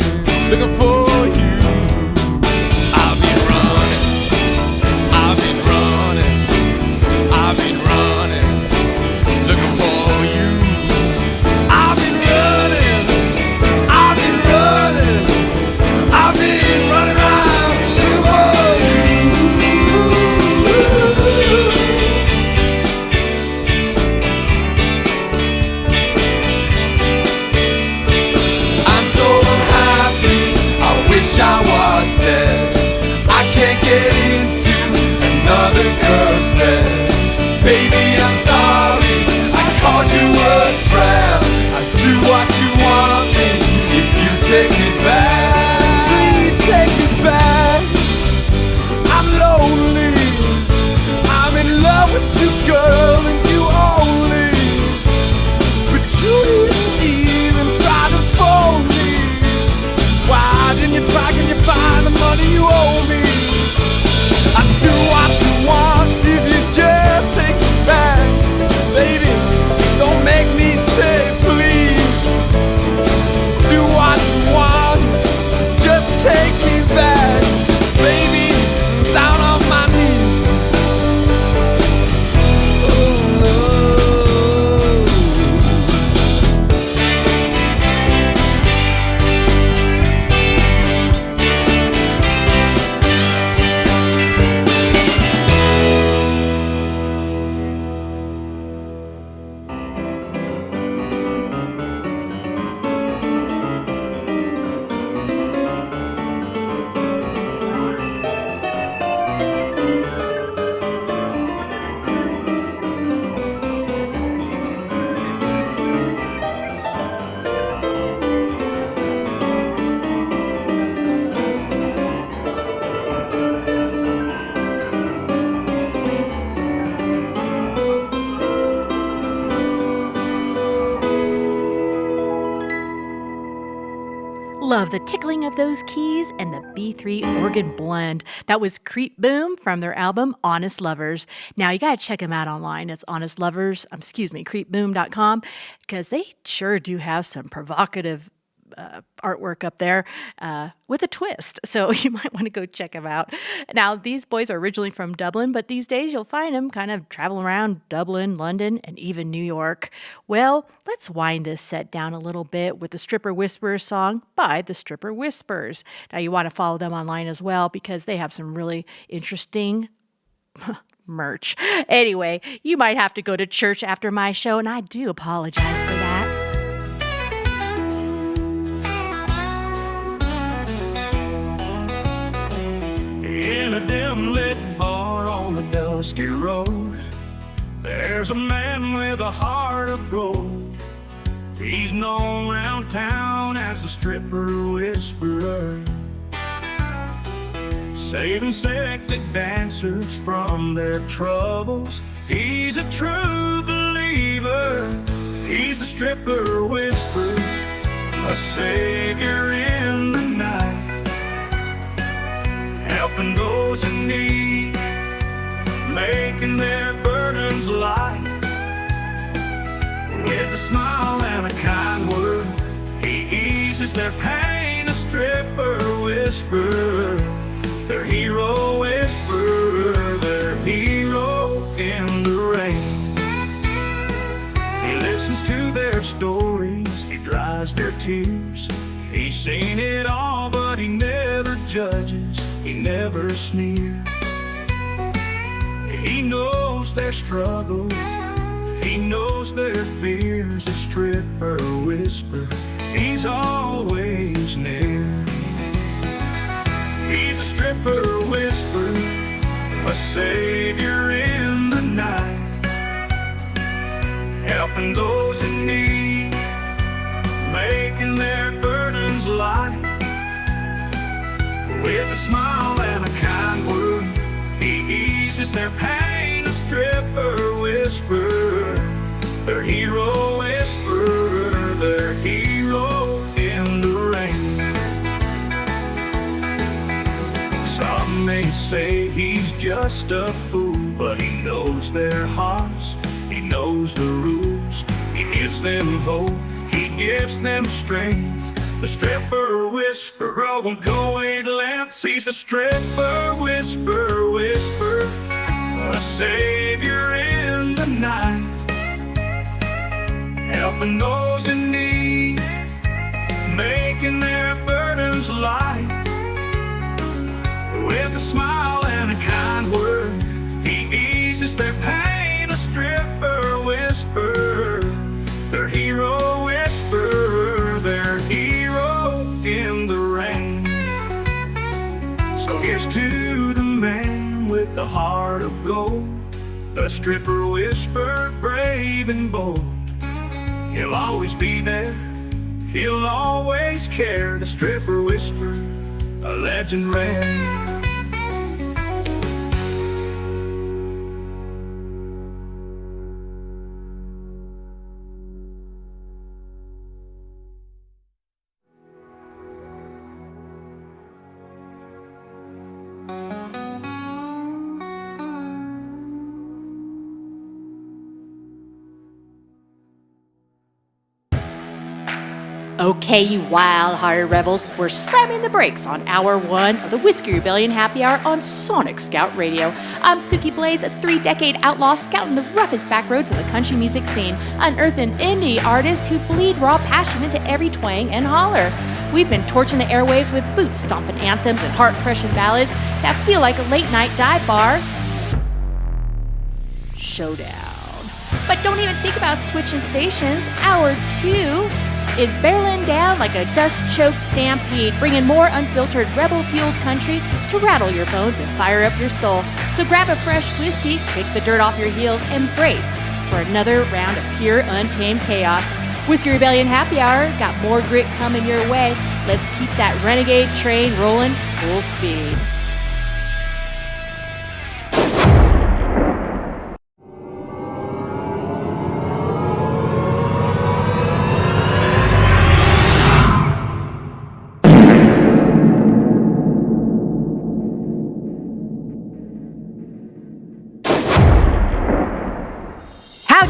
Speaker 8: looking for you. I've been running, I've been running, I've been running, looking for you. I've been running, I've been running, I've been running around, looking for you. I'm so unhappy, I wish I was dead. I can't get into another girl's bed. Baby, I'm sorry, I called you a tramp. I'd do what you want me if you take me back. Please take me back. I'm lonely, I'm in love with you, girl, and you only. But you didn't even try to phone me. Why didn't you try? Can you find the money you owe me? I do what you want if you just take me back. Baby, don't make me say please. Do what you want, just take me back. Baby, down on my knees. Oh,
Speaker 1: Love the tickling of those keys and the B3 organ blend. That was Creep Boom from their album Honest Lovers. Now you gotta check them out online. It's creepboom.com, because they sure do have some provocative artwork up there with a twist. So you might want to go check them out. Now, these boys are originally from Dublin, but these days you'll find them kind of traveling around Dublin, London, and even New York. Well, let's wind this set down a little bit with the Stripper Whisperers song by the Stripper Whisperers. Now, you want to follow them online as well, because they have some really interesting merch. Anyway, you might have to go to church after my show, and I do apologize for that.
Speaker 9: In a dim lit bar on the dusty road, there's a man with a heart of gold. He's known around town as the Stripper Whisperer, saving sexy dancers from their troubles. He's a true believer. He's the Stripper Whisperer, a savior in the night, helping those in need, making their burdens light. With a smile and a kind word, he eases their pain. A Stripper Whisperer, their hero whisperer, their hero in the rain. He listens to their stories, he dries their tears. He's seen it all, but he never judges, he never sneers. He knows their struggles, he knows their fears. A Stripper Whisperer, he's always near. He's a Stripper Whisperer, a savior in the night, helping those in need, making their burdens light. With a smile and a kind word, he eases their pain. A Stripper Whisperer, their hero whisperer, their hero in the rain. Some may say he's just a fool, but he knows their hearts, he knows the rules. He gives them hope, he gives them strength. The Stripper Whisperer won't go eight lengths. He's the Stripper Whisperer, whisper, a savior in the night, helping those in need, making their burdens light. With a smile and a kind word, he eases their pain. A Stripper Whisperer, their hero whisperer, their hero in the rain. So here's to the man with the heart of gold, the Stripper Whisperer, brave and bold. He'll always be there, he'll always care. The Stripper Whisperer, a legend rare.
Speaker 1: Okay, you wild-hearted rebels, we're slamming the brakes on hour one of the Whisky Rebellion Happy Hour on Sonic Scout Radio. I'm Suki Blaze, a 3-decade outlaw scouting the roughest back roads of the country music scene, unearthing indie artists who bleed raw passion into every twang and holler. We've been torching the airwaves with boot-stomping anthems and heart-crushing ballads that feel like a late-night dive bar showdown. But don't even think about switching stations. Hour two is barreling down like a dust-choked stampede, bringing more unfiltered, rebel-fueled country to rattle your bones and fire up your soul. So grab a fresh whiskey, kick the dirt off your heels, and brace for another round of pure, untamed chaos. Whisky Rebellion Happy Hour got more grit coming your way. Let's keep that renegade train rolling full speed.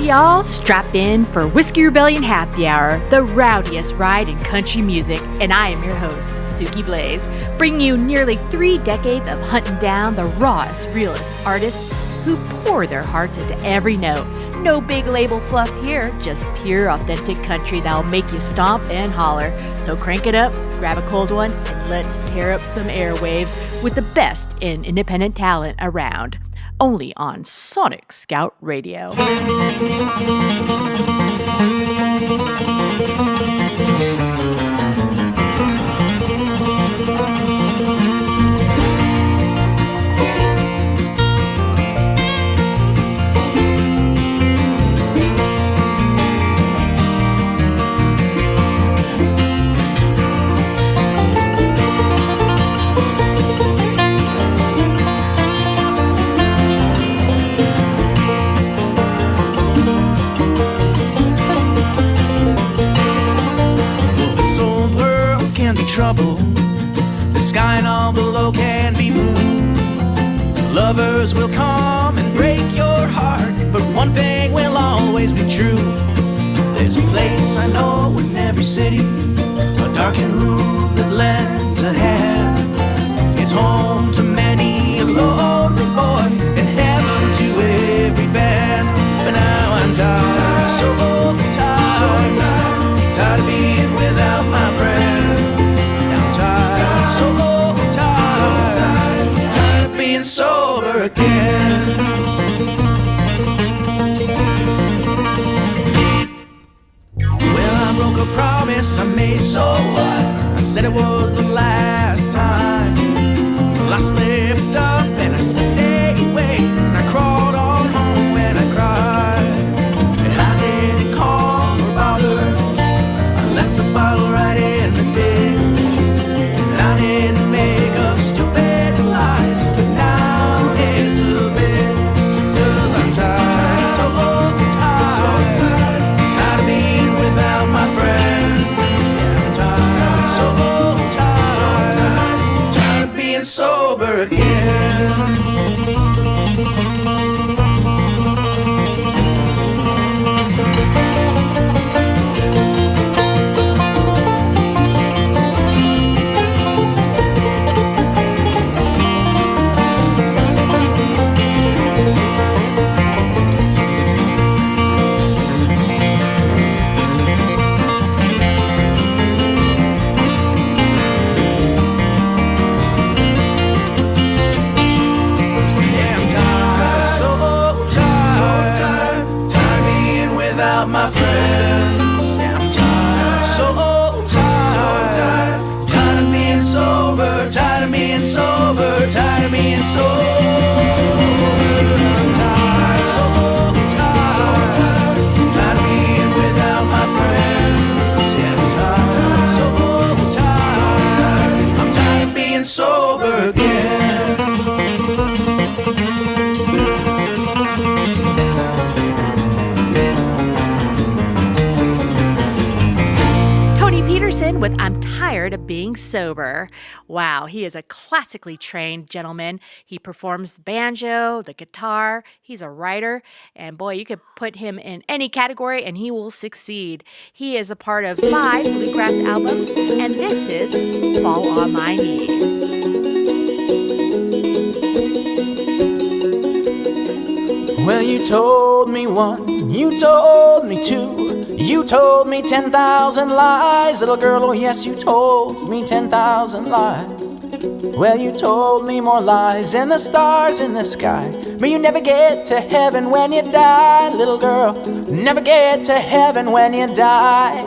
Speaker 1: y'all. Strap in for Whisky Rebellion Happy Hour, the rowdiest ride in country music, and I am your host, Suki Blaze, bringing you nearly 3 decades of hunting down the rawest, realest artists who pour their hearts into every note. No big label fluff here, just pure, authentic country that'll make you stomp and holler. So crank it up, grab a cold one, and let's tear up some airwaves with the best in independent talent around. Only on Sonic Scout Radio.
Speaker 10: Trouble. The sky and all below can be blue. Lovers will come and break your heart, but one thing will always be true. There's a place I know in every city, a darkened room that lends a hand. It's home to many a lonely boy and heaven to every band. But now I'm tired, so tired, tired of being without my friend. So tired of being sober again. Well, I broke a promise I made, so what? I said it was the last time. Well, I slipped up and I stayed away, and I crawled on home and I cried. And I didn't call or bother, I left the bottle right in the bin. I didn't make up stupid lies, but now it's a bit. 'Cause I'm tired, so tired, tired of being without my friends. Yeah, I'm tired, so tired, tired of being sober again. My friends, yeah, I'm tired, so tired, tired of being sober, tired of being sober, tired of being sober. I'm tired, so tired, tired of being without my friends. Yeah, I'm tired, so tired, I'm tired of being sober again.
Speaker 1: With I'm Tired of Being Sober. Wow, he is a classically trained gentleman. He performs banjo, the guitar, he's a writer, and boy, you could put him in any category and he will succeed. He is a part of 5 bluegrass albums, and this is Fall on My Knees.
Speaker 10: Well, you told me 1, you told me 2, you told me 10,000 lies, little girl, oh yes, you told me 10,000 lies. Well, you told me more lies than the stars in the sky, but you never get to heaven when you die, little girl, never get to heaven when you die.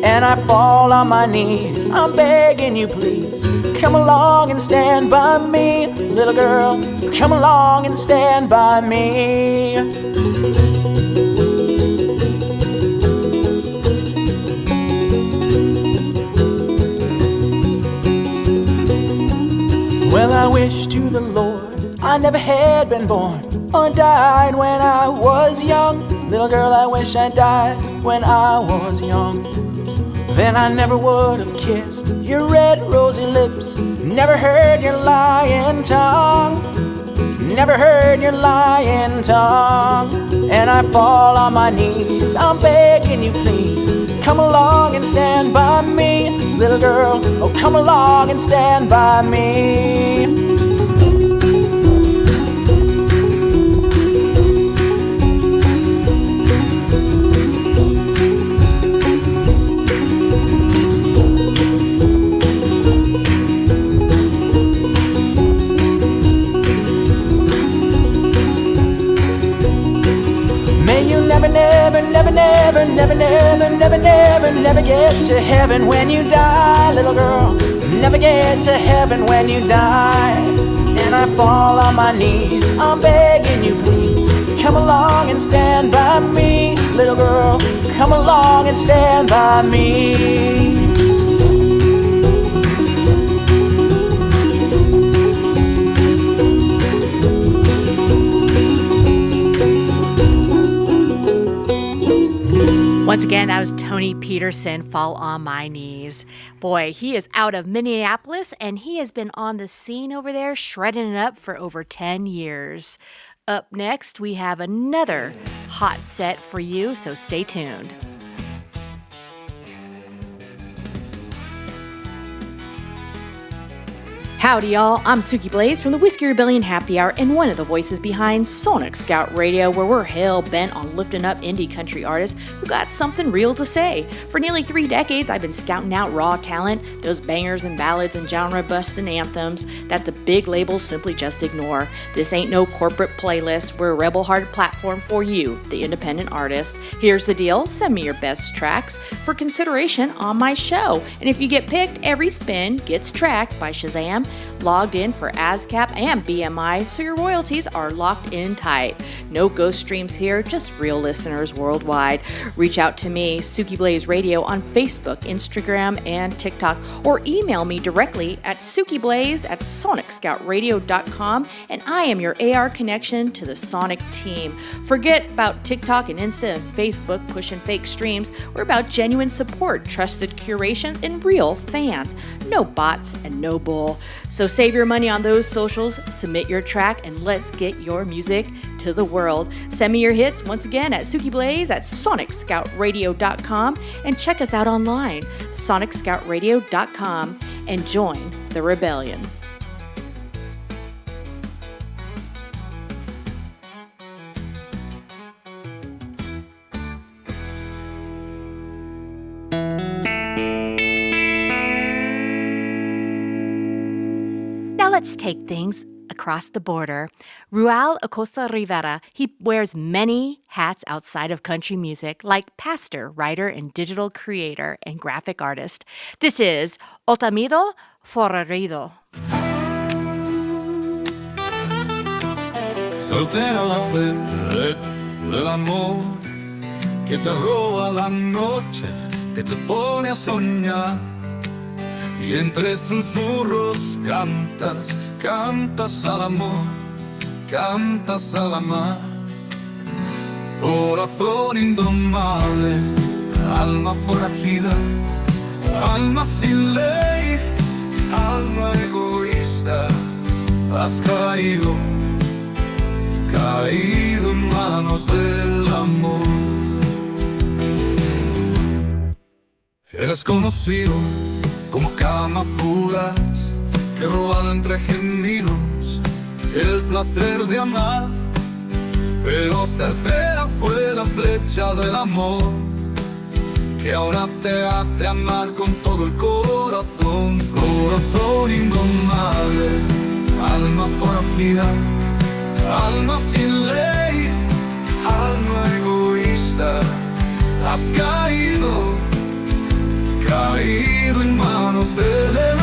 Speaker 10: And I fall on my knees, I'm begging you please, come along and stand by me, little girl, come along and stand by me. Well, I wish to the Lord I never had been born or died when I was young. Little girl, I wish I died when I was young. Then I never would have kissed your red rosy lips, never heard your lying tongue, never heard your lying tongue. And I fall on my knees, I'm begging you please, come along and stand by me, little girl, oh come along and stand by me. Never get to heaven when you die, little girl. Never get to heaven when you die. And I fall on my knees, I'm begging you please, come along and stand by me, little girl. Come along and stand by me.
Speaker 1: Once again, that was Tony Peterson, Fall on My Knees. Boy, he is out of Minneapolis, and he has been on the scene over there, shredding it up for over 10 years. Up next, we have another hot set for you, so stay tuned. Howdy, y'all. I'm Suki Blaze from the Whisky Rebellion Happy Hour and one of the voices behind Sonic Scout Radio, where we're hell-bent on lifting up indie country artists who got something real to say. For nearly 3 decades, I've been scouting out raw talent, those bangers and ballads and genre-busting anthems that the big labels simply just ignore. This ain't no corporate playlist. We're a rebel-hearted platform for you, the independent artist. Here's the deal. Send me your best tracks for consideration on my show. And if you get picked, every spin gets tracked by Shazam, logged in for ASCAP and BMI, so your royalties are locked in tight. No ghost streams here, just real listeners worldwide. Reach out to me, Suki Blaze Radio, on Facebook, Instagram, and TikTok, or email me directly at sukiblaze@sonicscoutradio.com, and I am your AR connection to the Sonic team. Forget about TikTok and Insta and Facebook pushing fake streams. We're about genuine support, trusted curations, and real fans. No bots and no bull. So save your money on those socials, submit your track, and let's get your music to the world. Send me your hits once again at sukiblaze@sonicscoutradio.com, and check us out online, sonicscoutradio.com, and join the rebellion. Let's take things across the border. Ruel Acosta Rivera, he wears many hats outside of country music, like pastor, writer, and digital creator and graphic artist. This is Otamido Forrerido.
Speaker 8: Soltera la red del amor que te roba la noche, que te pone a soñar. Y entre susurros cantas, cantas al amor, cantas a la mar. Corazón indomable, alma forajida, alma sin ley, alma egoísta. Has caído, caído en manos del amor. Eres conocido como cama fugaz, que roban entre gemidos el placer de amar. Pero certera fue la flecha del amor, que ahora te hace amar con todo el corazón. Corazón indomable, alma forajida, alma sin ley, alma egoísta. Has caído, caído en manos del amor.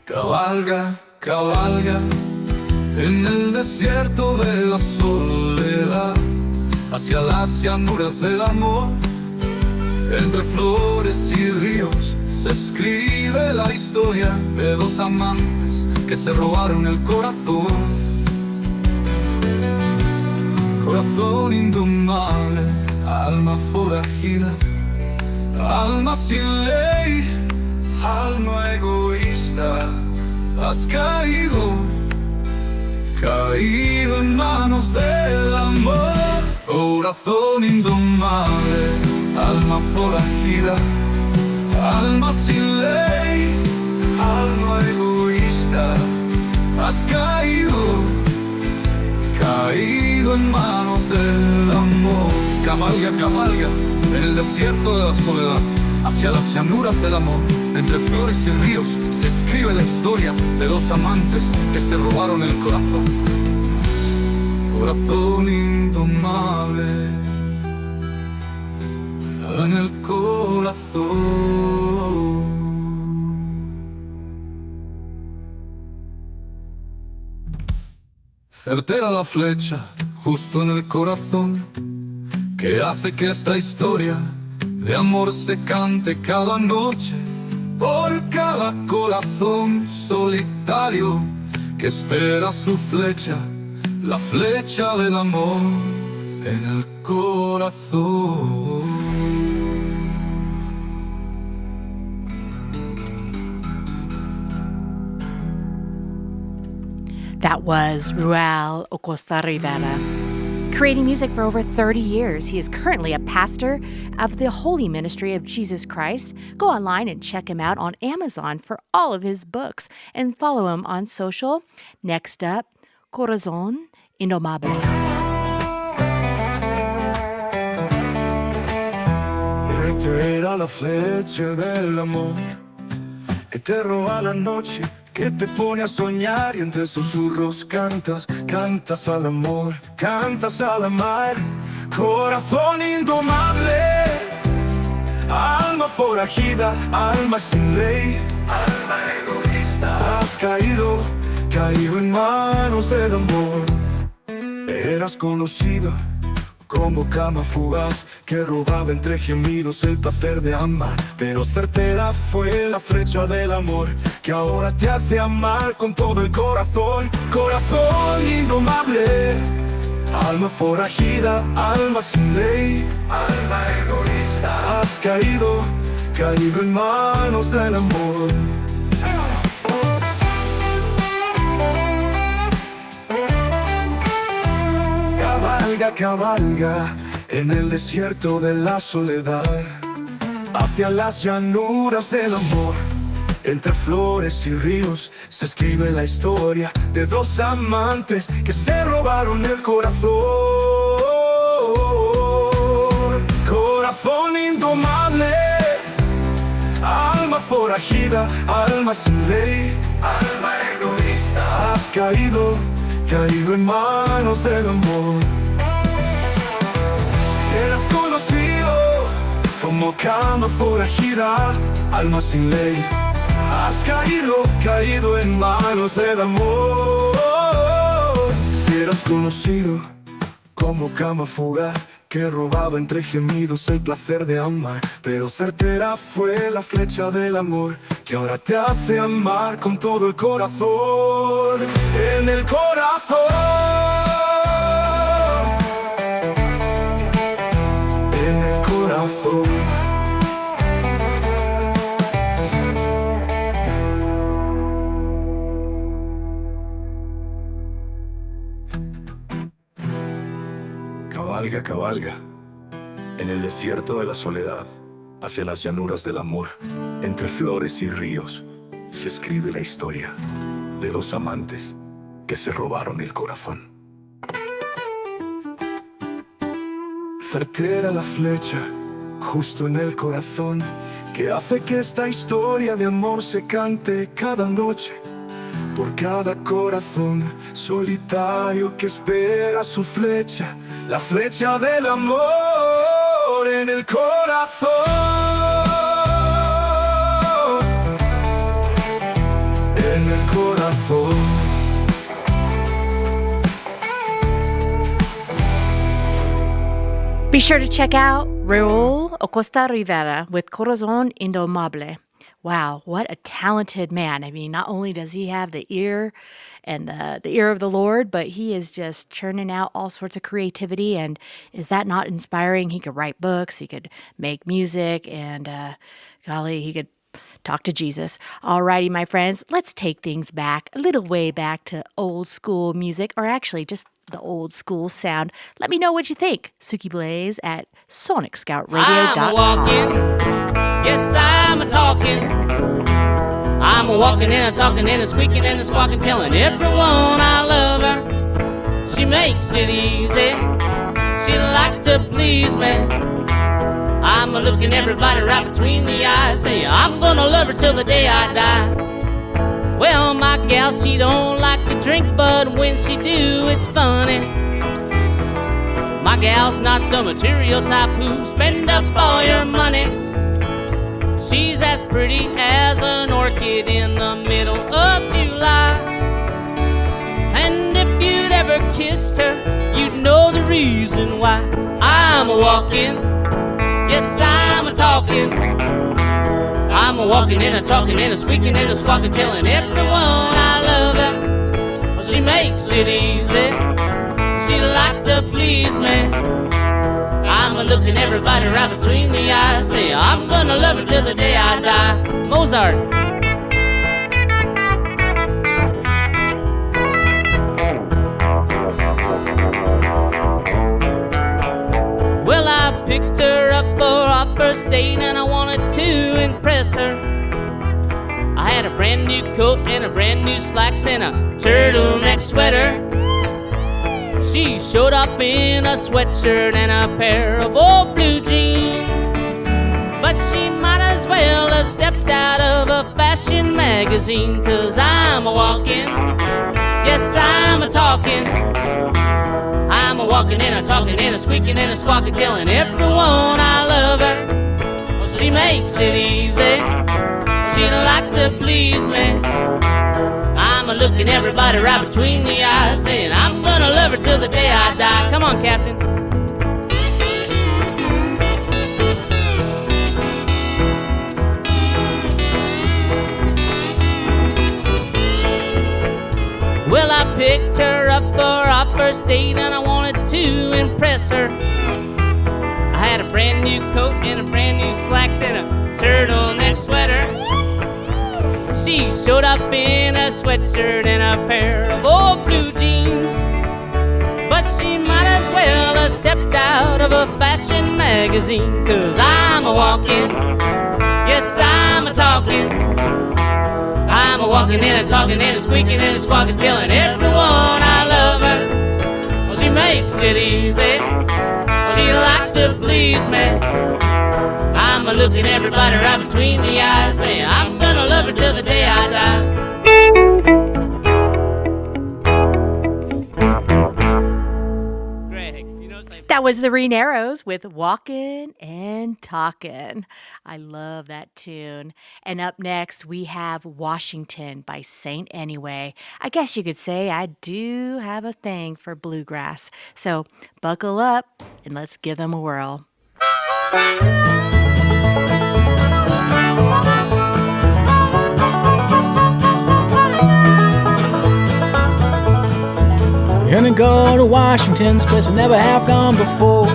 Speaker 8: Cabalga, cabalga en el desierto de la soledad, hacia las llanuras del amor. Entre flores y ríos se escribe la historia de dos amantes que se robaron el corazón. Corazón indomable, alma forajida,
Speaker 9: alma sin ley, alma egoísta. Has caído en manos del amor. Corazón indomable, alma forajida, alma sin ley, alma egoísta. Has caído en manos del amor. Cabalga, cabalga en el desierto de la soledad, hacia las llanuras del amor. Entre flores y ríos se escribe la historia de dos amantes que se robaron el corazón. Corazón indomable en el corazón. Certera la flecha justo en el corazón, que hace que esta historia de amor se cante cada noche por cada corazón solitario que espera su flecha, la flecha del amor en el corazón.
Speaker 1: That was Ruel Acosta Rivera. Creating music for over 30 years, he is currently a pastor of the Holy Ministry of Jesus Christ. Go online and check him out on Amazon for all of his books and follow him on social. Next up, Corazón Indomable.
Speaker 9: Esta era la flecha del amor que te roba la noche, que te pone a soñar y entre susurros cantas, cantas al amor, cantas al amar. Corazón indomable, alma forajida, alma sin ley, alma egoísta. Has caído en manos del amor. Eras conocido como cama fugaz que robaba entre gemidos el placer de amar, pero certera fue la flecha del amor que ahora te hace amar con todo el corazón. Corazón indomable, alma forajida, alma sin ley, alma egoísta. Has caído en manos del amor. Cabalga, cabalga en el desierto de la soledad, hacia las llanuras del amor. Entre flores y ríos se escribe la historia de dos amantes que se robaron el corazón. Corazón indomable, alma forajida, alma sin ley, alma egoísta. Has caído en manos del amor. Eras conocido como cama forajida, alma sin ley. Has caído en manos del amor. Eras conocido como cama fugaz que robaba entre gemidos el placer de amar, pero certera fue la flecha del amor que ahora te hace amar con todo el corazón. En el corazón, en el corazón. Cabalga, cabalga en el desierto de la soledad, hacia las llanuras del amor. Entre flores y ríos se escribe la historia de dos amantes que se robaron el corazón. Certera la flecha justo en el corazón que hace que esta historia de amor se cante cada noche por cada corazón solitario que espera su flecha, la flecha del amor en el corazón. En el corazón.
Speaker 1: Be sure to check out Raúl Acosta Rivera with Corazón Indomable. Wow, what a talented man. I mean, not only does he have the ear and the ear of the Lord, but he is just churning out all sorts of creativity. And is that not inspiring? He could write books, he could make music, and golly, he could talk to Jesus. Alrighty, my friends, let's take things back, a little way back to old school music, or actually just the old school sound. Let me know what you think. Suki Blaze at sonicscoutradio.com.
Speaker 11: I'm a walking, yes, I'm a talking. I'm a walking and a talking and a squeaking and a squawking, telling everyone I love her. She makes it easy, she likes to please me. I'm a looking everybody right between the eyes, saying I'm gonna love her till the day I die. Well, my gal, she don't like to drink, but when she do, it's funny. My gal's not the material type who spend up all your money. She's as pretty as an orchid in the middle of July. And if you'd ever kissed her, you'd know the reason why. I'm a walking, yes, I'm a talking. I'm a walking and a talking and a squeaking and a squawking, telling everyone I love her. Well, she makes it easy, she likes to please me. I'm a looking everybody right between the eyes, say I'm gonna love her till the day I die. Mozart. Well, I picked her up for our first date and I wanted to impress her. I had a brand new coat and a brand new slacks and a turtleneck sweater. She showed up in a sweatshirt and a pair of old blue jeans. But she might as well have stepped out of a fashion magazine, 'cause I'm a walking, yes, I'm a talking. I'm a walking and a talking and a squeaking and a squawking, telling everyone I love her. Well, she makes it easy, she likes to please me. I'm a looking everybody right between the eyes, saying I'm gonna love her till the day I die. Come on, Captain. Well, I picked her up for our first date and I wanted to impress her. I had a brand new coat and a brand new slacks and a turtleneck sweater. She showed up in a sweatshirt and a pair of old blue jeans. But she might as well have stepped out of a fashion magazine, 'cause I'm a walking, yes, I'm a talking. I'm a walking and a talking and a squeaking and a squawking, telling everyone I love her. Well, she makes it easy, she likes to please me. I'm a looking everybody right between the eyes, saying I'm gonna love her till the day I die.
Speaker 1: That was the Reneros with Walkin' and Talkin'. I love that tune. And up next, we have Washington by Saint Anyway. I guess you could say I do have a thing for bluegrass. So buckle up and let's give them a whirl.
Speaker 10: Gonna go to Washington's place I never have gone before.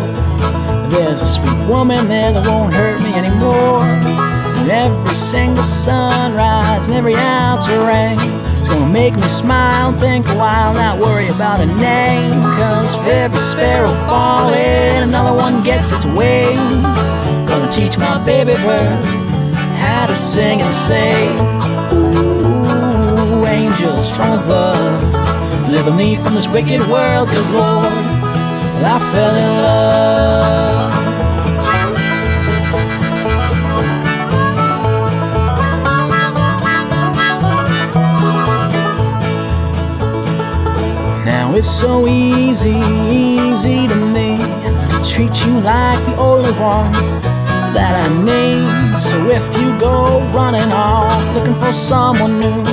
Speaker 10: There's a sweet woman there that won't hurt me anymore. And every single sunrise and every ounce of rain is gonna make me smile and think a while, not worry about a name. 'Cause for every sparrow falling, another one gets its wings. Gonna teach my baby bird how to sing and say, ooh, angels from above, deliver me from this wicked world, 'cause Lord, I fell in love. Now it's so easy to me to treat you like the only one that I need. So if you go running off looking for someone new,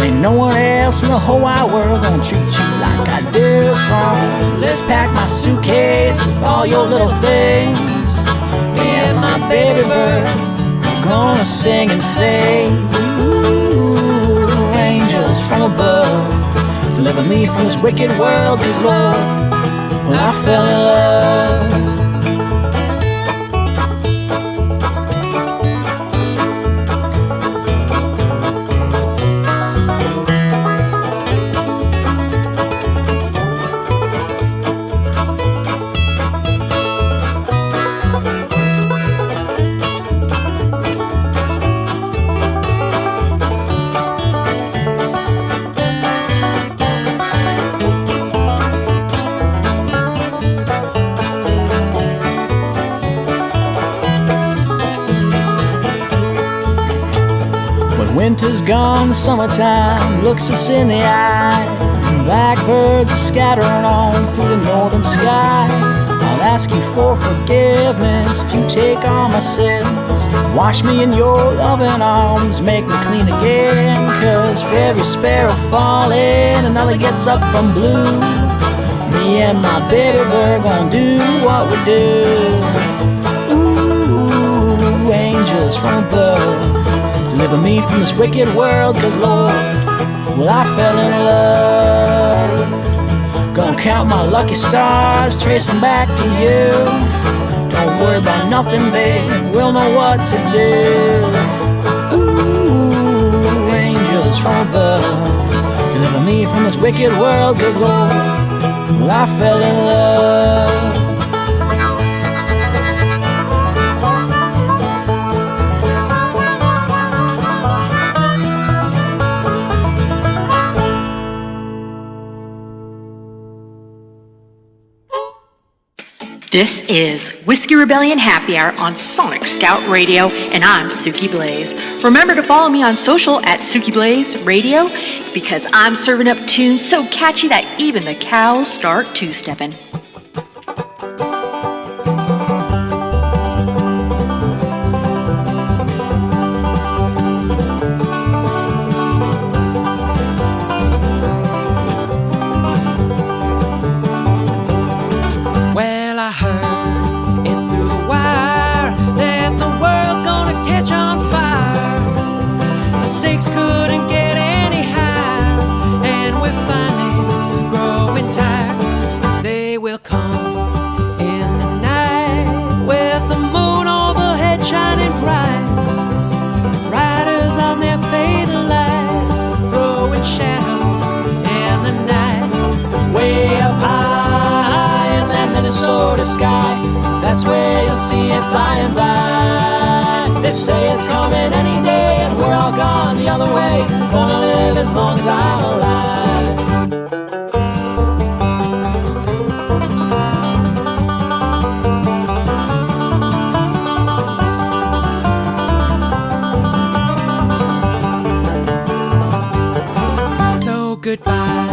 Speaker 10: ain't no one else in the whole wide world gonna treat you like I do. So let's pack my suitcase with all your little things. Me and my baby bird are gonna sing and say, ooh, angels from above, deliver me from this wicked world, 'cause Lord, well, I fell in love. Winter's gone, summertime looks us in the eye. Blackbirds are scattering on through the northern sky. I'll ask you for forgiveness if you take all my sins. Wash me in your loving arms, make me clean again. 'Cause for every sparrow falling, another gets up from blue. Me and my baby, we're gonna do what we do. Ooh, angels from above, deliver me from this wicked world, 'cause Lord, well, I fell in love. Gonna count my lucky stars, tracing back to you. Don't worry about nothing, babe, we'll know what to do. Ooh, angels from above, deliver me from this wicked world, 'cause Lord, well, I fell in love.
Speaker 1: This is Whisky Rebellion Happy Hour on Sonic Scout Radio, and I'm Suki Blaze. Remember to follow me on social at Suki Blaze Radio, because I'm serving up tunes so catchy that even the cows start two-stepping.
Speaker 7: Couldn't get any higher, and we're finally growing tired. They will come in the night with the moon overhead shining bright. Riders on their fatal light, throwing shadows in the night.
Speaker 10: Way up high in that Minnesota sky, that's where you'll see it by and by. They say it's coming any day, and we're all gone the other way. Gonna live as long as I'm alive.
Speaker 7: So goodbye,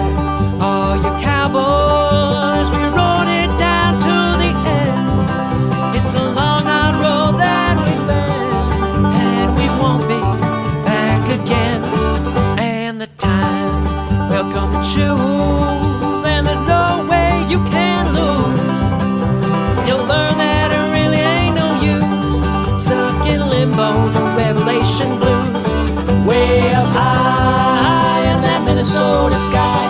Speaker 7: all you cowboys, we rode it down to the end. It's a long hard road that we've been, and we won't be back again. And the time will come to choose, and there's no way you can lose. You'll learn that it really ain't no use, stuck in limbo, the Revelation blues.
Speaker 10: Way up high in that Minnesota sky,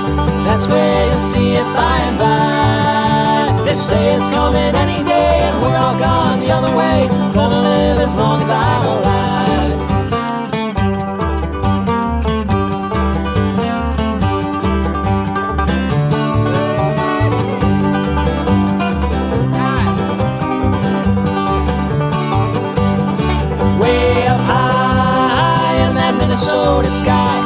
Speaker 10: that's where you'll see it by and by. They say it's coming any day, and we're all gone the other way. Gonna live as long as I'm alive. Way up high in that Minnesota sky,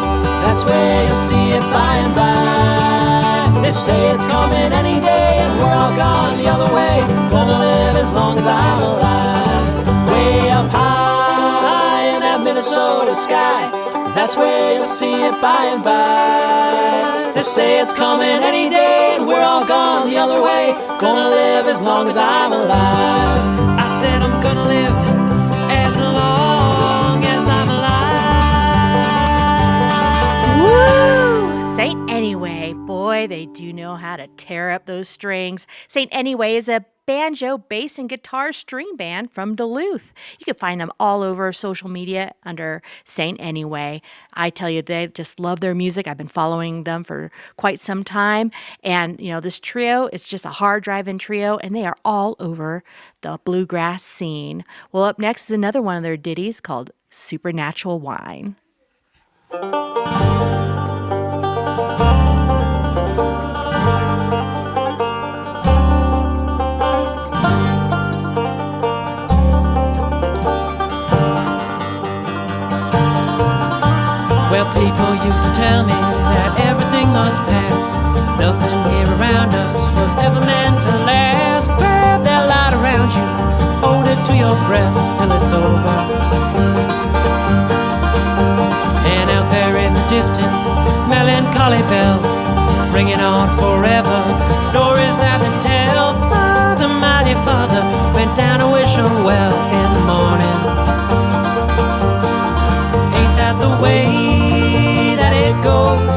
Speaker 10: that's where you'll see it by and by. They say it's coming any day, and we're all gone the other way. Gonna live as long as I'm alive. Way up high in that Minnesota sky, that's where you'll see it by and by. They say it's coming any day, and we're all gone the other way. Gonna live as long as I'm alive.
Speaker 7: I said I'm gonna live as long as I'm alive.
Speaker 1: Woo! Saint Anyway. Boy, they do know how to tear up those strings. Saint Anyway is a banjo, bass, and guitar string band from Duluth. You can find them all over social media under Saint Anyway. I tell you, they just love their music. I've been following them for quite some time. And, this trio is just a hard driving trio, and they are all over the bluegrass scene. Well, up next is another one of their ditties called Supernatural Wine.
Speaker 7: Well, people used to tell me that everything must pass. Nothing here around us was ever meant to last. Grab that light around you, hold it to your breast till it's over. And out there in the distance, melancholy bells ringing on forever. Stories that they tell. Father, mighty Father, went down to wish her well in the morning. Ain't that the way that it goes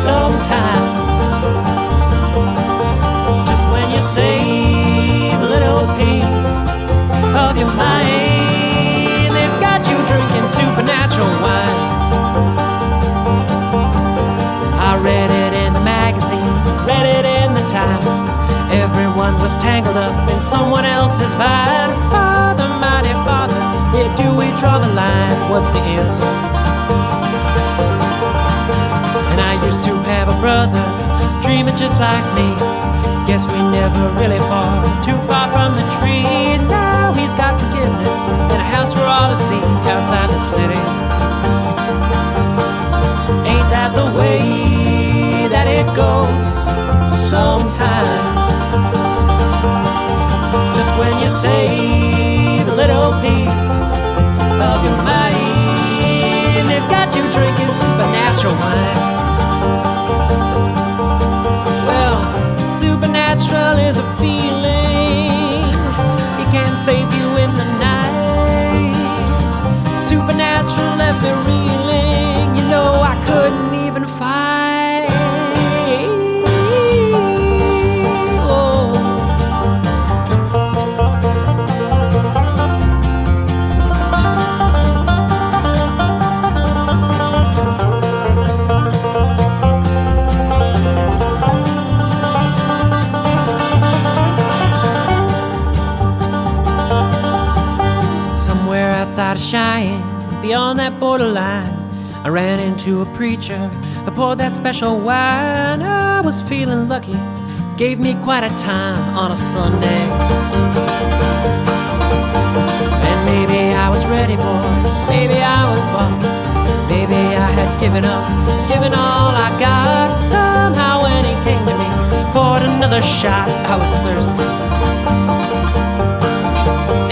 Speaker 7: sometimes? Just when you save a little piece of your mind, they've got you drinking supernatural wine. I read it in the magazine, read it in the Times. Everyone was tangled up in someone else's vine. Father, mighty Father, where do we draw the line? What's the answer? And I used to have a brother dreaming just like me. Guess we never really fall too far from the tree. Now he's got forgiveness and a house for all to see outside the city. Ain't that the way that it goes sometimes? Just when you save a little piece of your mind, they've got you drinking supernatural wine. Well, supernatural is a feeling. It can save you in the night. Supernatural left me reeling. I couldn't even fight. Oh. Somewhere outside of Cheyenne, beyond that borderline, I ran into a preacher who poured that special wine. I was feeling lucky, gave me quite a time on a Sunday. And maybe I was ready, boys, maybe I was bought. Maybe I had given up, given all I got. Somehow when he came to me, poured another shot. I was thirsty.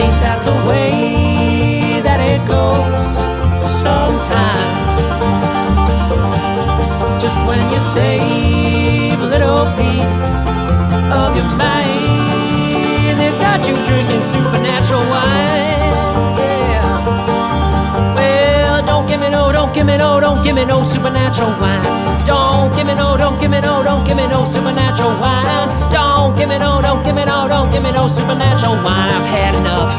Speaker 7: Ain't that the way that it goes sometimes? Just when you save a little piece of your mind, they've got you drinking supernatural wine. Yeah. Well, don't give me no, don't give me no, don't give me no supernatural wine. Don't give me no, don't give me no, don't give me no supernatural wine. Don't give me no, don't give me no, don't give me no supernatural wine. I've had enough.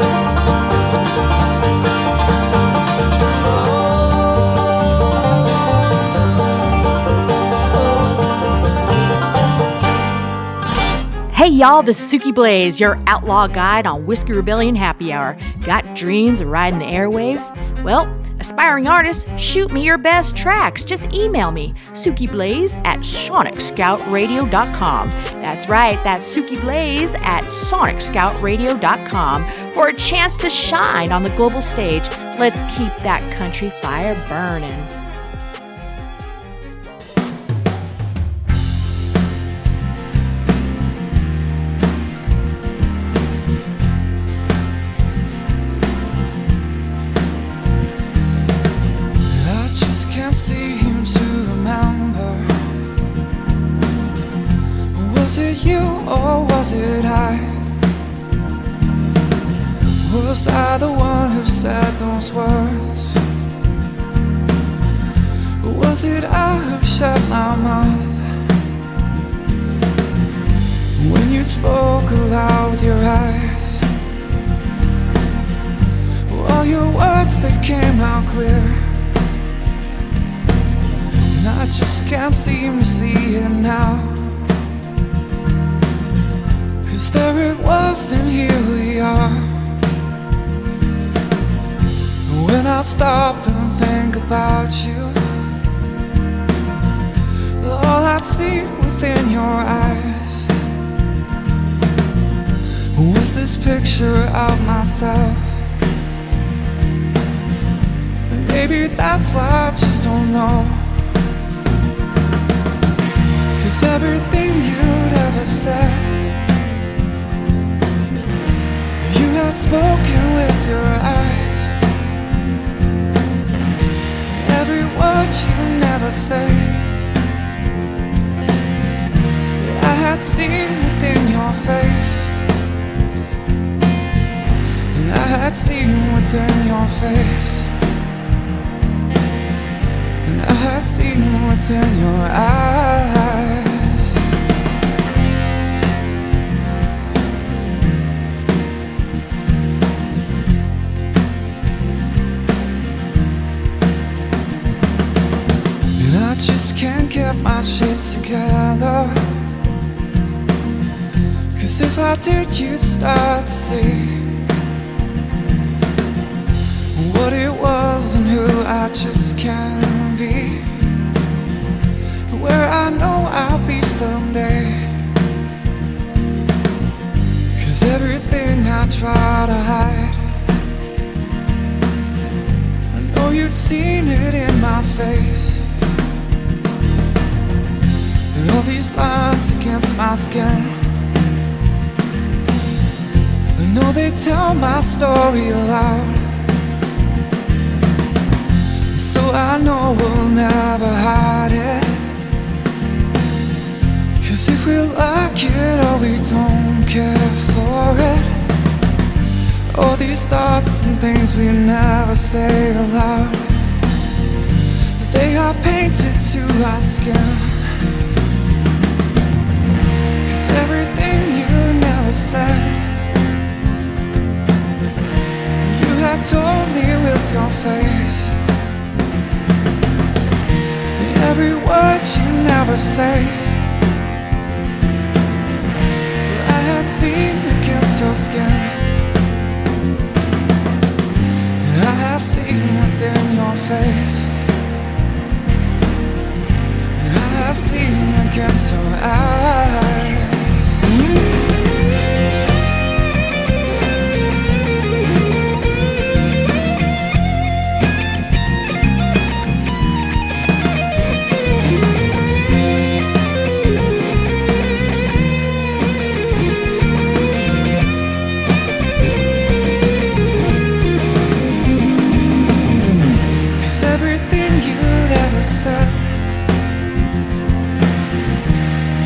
Speaker 1: Hey y'all, this is Suki Blaze, your outlaw guide on Whisky Rebellion Happy Hour. Got dreams of riding the airwaves? Well, aspiring artists, shoot me your best tracks. Just email me, sukiblaze@sonicscoutradio.com. That's right, that's sukiblaze@sonicscoutradio.com for a chance to shine on the global stage. Let's keep that country fire burning.
Speaker 12: Was it you or was it I? Was I the one who said those words? Was it I who shut my mouth? when you spoke aloud with your eyes. All your words that came out clear, and I just can't seem to see it now. 'Cause there it was and here we are. When I stop and think about you, all I'd see within your eyes was this picture of myself. And maybe that's why I just don't know. 'Cause everything you'd ever said, you had spoken with your eyes. Every word you never say, I had seen within your face. And I had seen within your face. And I had seen within your eyes. And I just can't get my shit together. 'Cause if I did, you'd start to see what it was and who I just can be, where I know I'll be someday. 'Cause everything I try to hide, I know you'd seen it in my face. And all these lines against my skin, I know they tell my story aloud. So I know we'll never hide it. 'Cause if we like it or we don't care for it, all these thoughts and things we never say aloud, they are painted to our skin. 'Cause everything you never said, you had told me with your face. Every word you never say, I had seen against your skin. And I have seen within your face. And I have seen against your eyes.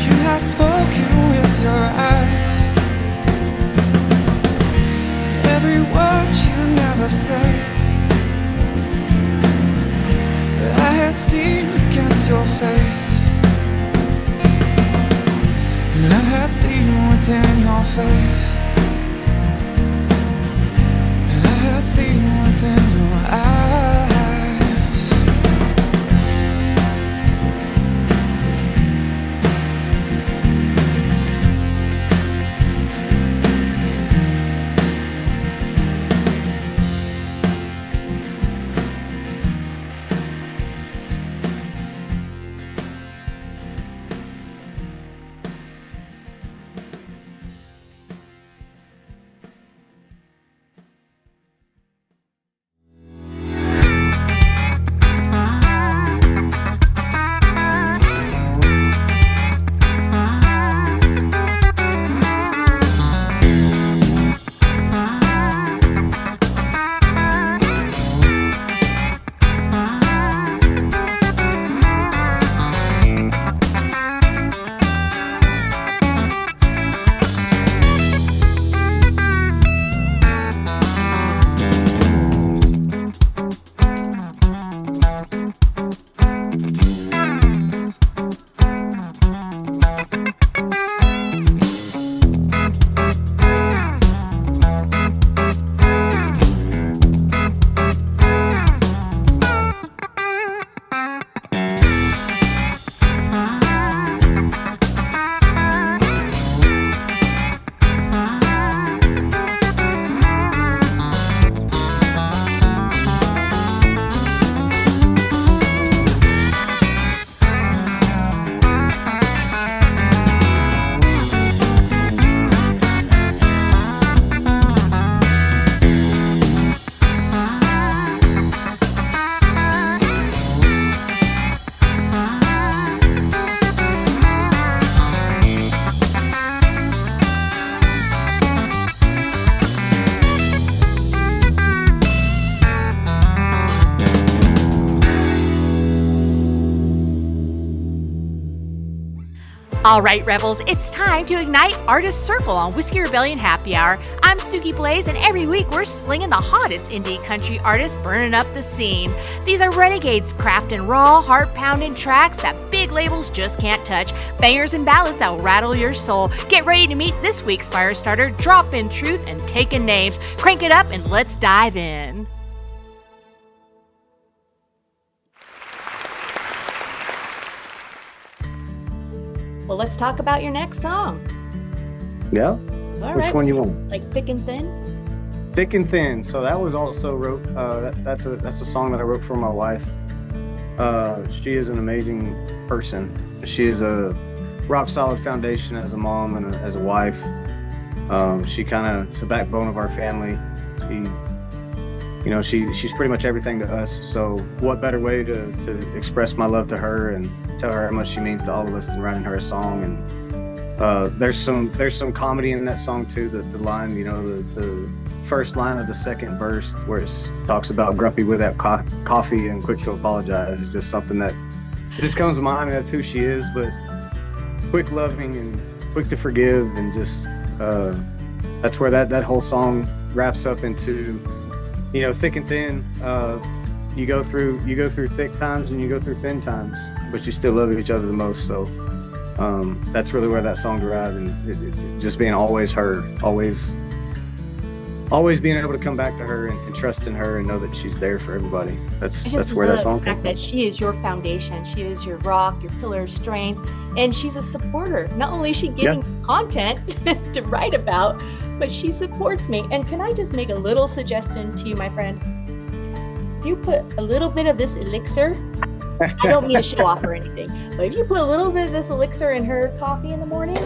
Speaker 12: You had spoken with your eyes. Every word you never say, I had seen against your face. And I had seen within your face. And I had seen within your eyes.
Speaker 1: All right, Rebels, it's time to ignite Artist Circle on Whisky Rebellion Happy Hour. I'm Suki Blaze, and every week we're slinging the hottest indie country artists burning up the scene. These are renegades crafting raw, heart-pounding tracks that big labels just can't touch, bangers and ballads that will rattle your soul. Get ready to meet this week's fire starter, drop in truth and taking names. Crank it up and let's dive in. Well, let's talk about your next song.
Speaker 4: Yeah.
Speaker 1: All
Speaker 4: Which
Speaker 1: right.
Speaker 4: one you want?
Speaker 1: Like Thick and Thin?
Speaker 4: Thick and Thin. So that was also wrote. That's a song that I wrote for my wife. She is an amazing person. She is a rock solid foundation as a mom and as a wife. She kind of is the backbone of our family. She's pretty much everything to us. So what better way to express my love to her and tell her how much she means to all of us than writing her a song. And there's some comedy in that song too. The line, the first line of the second verse where it talks about grumpy without coffee and quick to apologize is just something that just comes to mind. That's who she is, but quick loving and quick to forgive, and just that's where that whole song wraps up into, thick and thin. You go through thick times and you go through thin times, but you still love each other the most. So that's really where that song derived, and just being always her, always being able to come back to her and trust in her and know that she's there for everybody. That's where that song
Speaker 1: comes from. The fact that she is your foundation, she is your rock, your pillar of strength, and she's a supporter. Not only is she giving content to write about, but she supports me. And can I just make a little suggestion to you, my friend? If you put a little bit of this elixir, I don't mean to show off or anything, but if you put a little bit of this elixir in her coffee in the morning,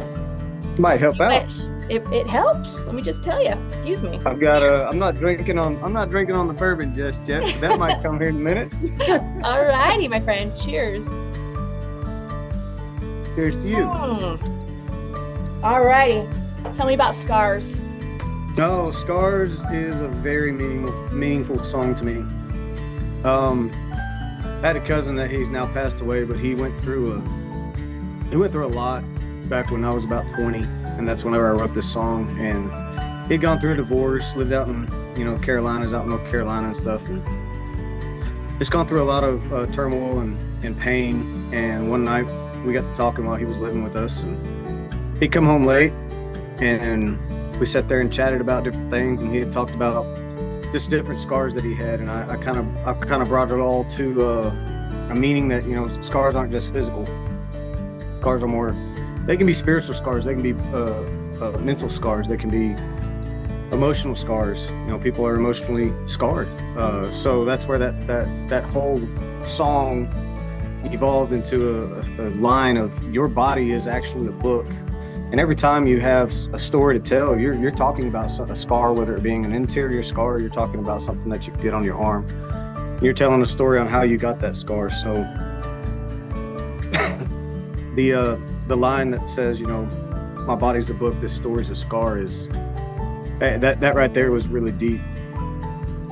Speaker 4: might help out.
Speaker 1: It helps. Let me just tell you. Excuse me.
Speaker 4: I've got I'm not drinking on the bourbon just yet, but that might come here in a minute.
Speaker 1: All righty, my friend. Cheers.
Speaker 4: Cheers to you.
Speaker 1: All righty. Tell me about Scars.
Speaker 4: Oh, Scars is a very meaningful song to me. I had a cousin that he's now passed away, but he went through a lot back when I was about 20, and that's whenever I wrote this song. And he'd gone through a divorce, lived out in Carolinas, out in North Carolina and stuff, and just gone through a lot of turmoil and pain. And one night we got to talking while he was living with us, and he'd come home late, and we sat there and chatted about different things, and he had talked about just different scars that he had, and I kind of brought it all to a meaning that scars aren't just physical. Scars are more. They can be spiritual scars. They can be mental scars. They can be emotional scars. People are emotionally scarred. So that's where that whole song evolved into a line of your body is actually a book. And every time you have a story to tell, you're talking about a scar, whether it being an interior scar, you're talking about something that you get on your arm. You're telling a story on how you got that scar. So the line that says, my body's a book, this story's a scar, is that right there was really deep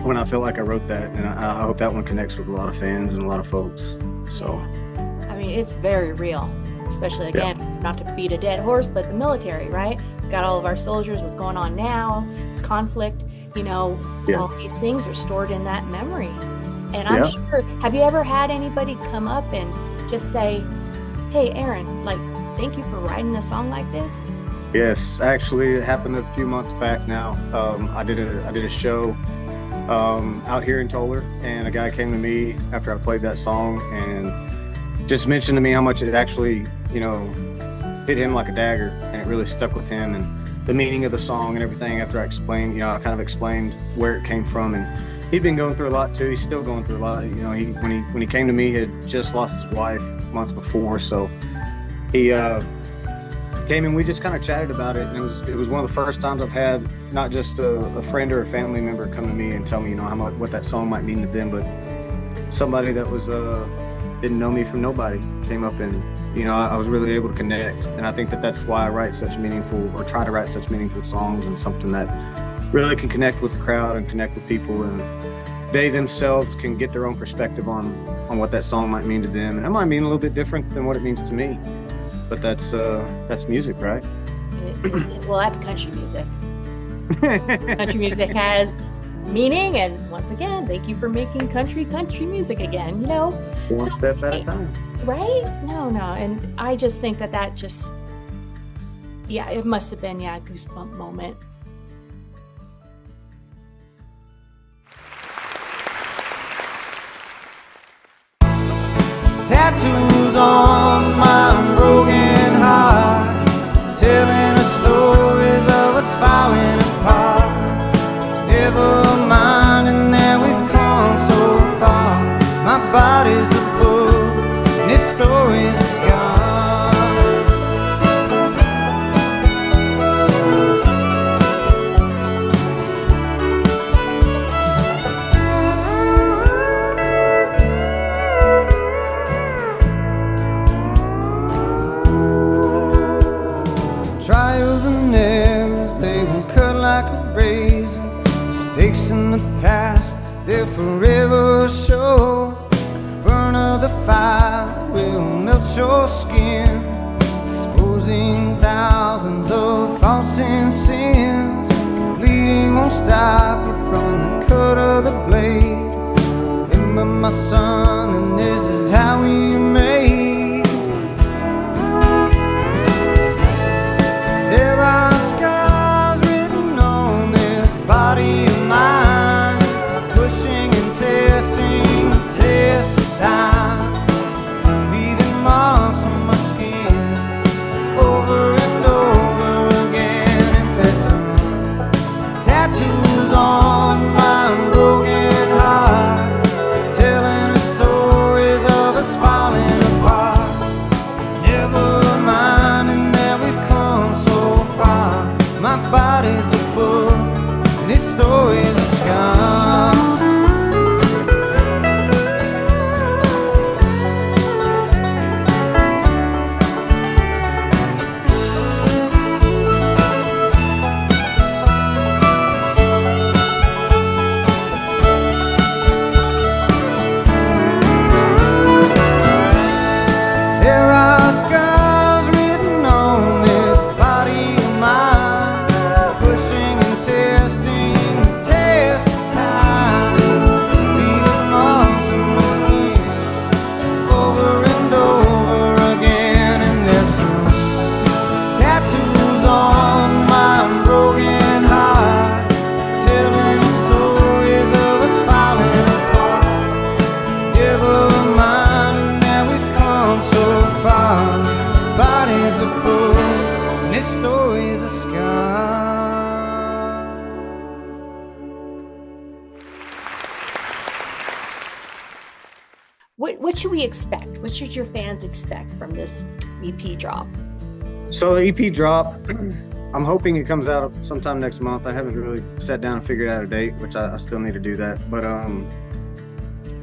Speaker 4: when I felt like I wrote that, and I hope that one connects with a lot of fans and a lot of folks. So
Speaker 1: I mean, it's very real. Especially, again, not to beat a dead horse, but the military, right? We've got all of our soldiers, what's going on now, conflict, all these things are stored in that memory. And I'm sure, have you ever had anybody come up and just say, hey, Aaron, thank you for writing a song like this?
Speaker 4: Yes, actually, it happened a few months back now. I did a show out here in Toller, and a guy came to me after I played that song and just mentioned to me how much it actually, hit him like a dagger, and it really stuck with him, and the meaning of the song and everything. After I explained, I kind of explained where it came from, and he'd been going through a lot too. He's still going through a lot. When he came to me, he had just lost his wife months before, so he came and we just kind of chatted about it, and it was one of the first times I've had not just a friend or a family member come to me and tell me, how much what that song might mean to them, but somebody that was didn't know me from nobody came up, and I was really able to connect. And I think that's why I write such meaningful, or try to write such meaningful songs, and something that really can connect with the crowd and connect with people, and they themselves can get their own perspective on what that song might mean to them. And it might mean a little bit different than what it means to me. but that's music, right?
Speaker 1: Well, that's country music. Country music has meaning, and once again, thank you for making country music again. You know,
Speaker 4: One step at a time.
Speaker 1: Right? No, and I just think that just, yeah, it must have been, a goosebump moment.
Speaker 3: Tattoos on my broken heart, telling the stories of us falling apart. Never minding that we've come so far. My body's a book, and its story's a scar. Trials and errors, they won't cut like a razor. Mistakes in the past, they'll forever show. Burn of the fire will melt your skin, exposing thousands of false sins. Bleeding won't stop you from the cut of the blade. Remember my son, and this is how we made. There are scars written on this body of mine, pushing and testing the test of time, leaving marks on my skin over and over again. If there's some tattoos on my broken heart, telling the stories of us falling apart. Never minding that we've come so far. My body's a book, and its story's a scar. There are scars written on this body of mine, pushing and testing the test of time, leaving marks on my skin over and over again. And there's some tattoos on my broken heart, telling the stories of us falling apart. Never minding that we've come so far. Body's a book, and its story's a scar.
Speaker 1: What should we expect? What should your fans expect from this EP drop?
Speaker 4: So the EP drop, I'm hoping it comes out sometime next month. I haven't really sat down and figured out a date, which I still need to do that. But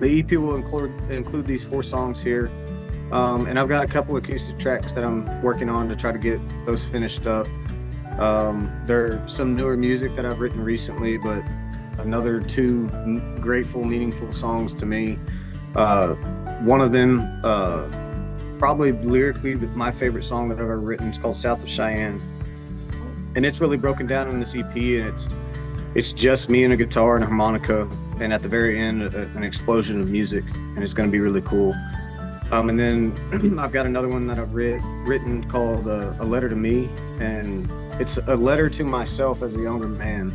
Speaker 4: the EP will include these 4 songs here. And I've got a couple acoustic tracks that I'm working on to try to get those finished up. There's some newer music that I've written recently, but another 2 grateful, meaningful songs to me. One of them, probably lyrically my favorite song that I've ever written, is called South of Cheyenne. And it's really broken down in this EP, and it's just me and a guitar and a harmonica, and at the very end an explosion of music, and it's going to be really cool. And then I've got another one that I've written called A Letter to Me, and it's a letter to myself as a younger man,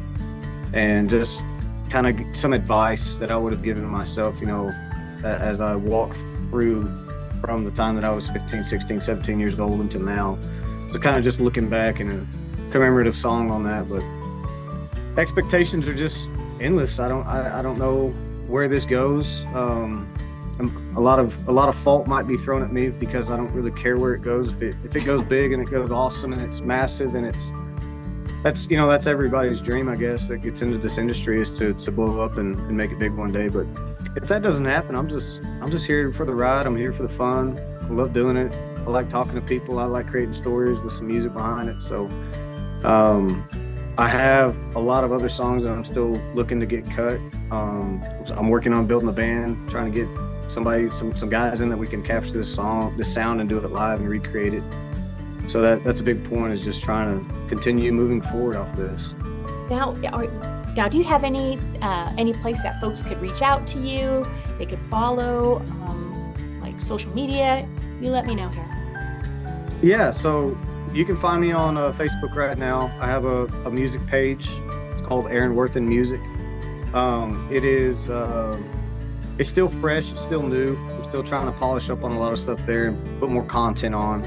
Speaker 4: and just kind of some advice that I would have given to myself, you know, as I walk through from the time that I was 15, 16, 17 years old until now. So kind of just looking back, and a commemorative song on that. But expectations are just endless. I don't know where this goes. A lot of fault might be thrown at me because I don't really care where it goes. If it goes big and it goes awesome and it's massive, and that's everybody's dream, I guess, that gets into this industry, is to blow up and make it big one day. But if that doesn't happen, I'm just here for the ride. I'm here for the fun. I love doing it. I like talking to people. I like creating stories with some music behind it. So I have a lot of other songs that I'm still looking to get cut. I'm working on building a band, trying to get some guys in that we can capture this sound and do it live and recreate it. So that's a big point, is just trying to continue moving forward off this.
Speaker 1: Now, do you have any place that folks could reach out to you? They could follow, like social media? You let me know here.
Speaker 4: Yeah, so you can find me on Facebook right now. I have a music page. It's called Aaron Worth and Music. It's still fresh, it's still new. I'm still trying to polish up on a lot of stuff there and put more content on.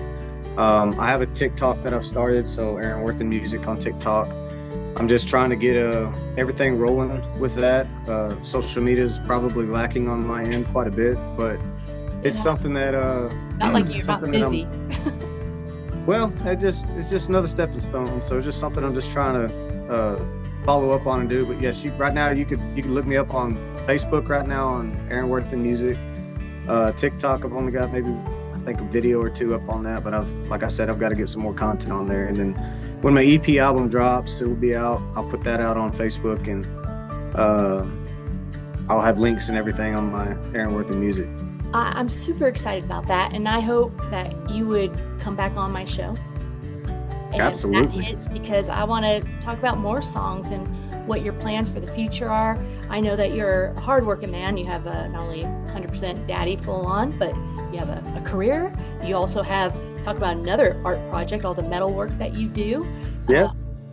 Speaker 4: I have a TikTok that I've started, so Aaron Worth and Music on TikTok. I'm just trying to get everything rolling with that. Social media is probably lacking on my end quite a bit, but it's something that
Speaker 1: not like you're not busy.
Speaker 4: Well, it's just another stepping stone. So it's just something I'm just trying to follow up on and do. But yes, right now you could look me up on Facebook right now on Aaron Worth and Music. TikTok, I've only got maybe I think a video or two up on that, but like I said, I've got to get some more content on there. And then when my EP album drops, it'll be out. I'll put that out on Facebook, and I'll have links and everything on my Aaron Worth and Music.
Speaker 1: I'm super excited about that, and I hope that you would come back on my show. And
Speaker 4: absolutely.
Speaker 1: It's because I want to talk about more songs and what your plans for the future are. I know that you're a hardworking man. You have not only 100% daddy full on, but you have a career. You also talk about another art project, all the metal work that you do.
Speaker 4: Yeah.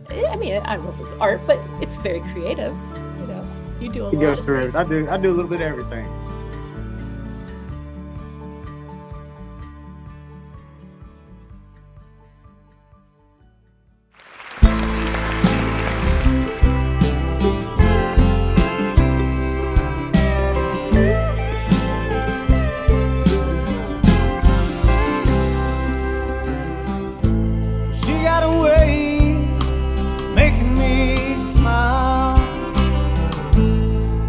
Speaker 1: I mean, I don't know if it's art, but it's very creative. You know, you do a lot.
Speaker 4: Goes through it. I do a little bit of everything.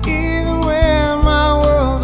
Speaker 3: Even when my world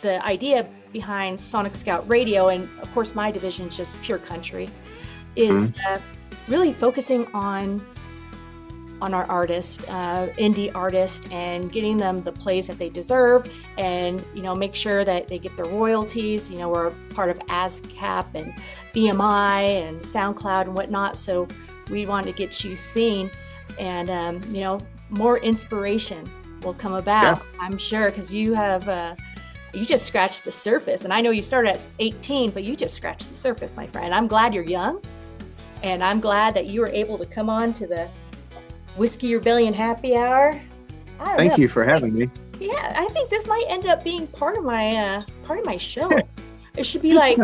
Speaker 1: the idea behind Sonic Scout Radio, and of course my division is just pure country, is really focusing on our artists, indie artists, and getting them the plays that they deserve, and make sure that they get their royalties. We're part of ASCAP and BMI and SoundCloud and whatnot, so we want to get you seen, and more inspiration will come about. I'm sure, because you have you just scratched the surface, and I know you started at 18, but you just scratched the surface, my friend. I'm glad you're young, and I'm glad that you were able to come on to the Whisky Rebellion Happy Hour.
Speaker 4: Thank you for having me.
Speaker 1: Yeah, I think this might end up being part of my show. It should be like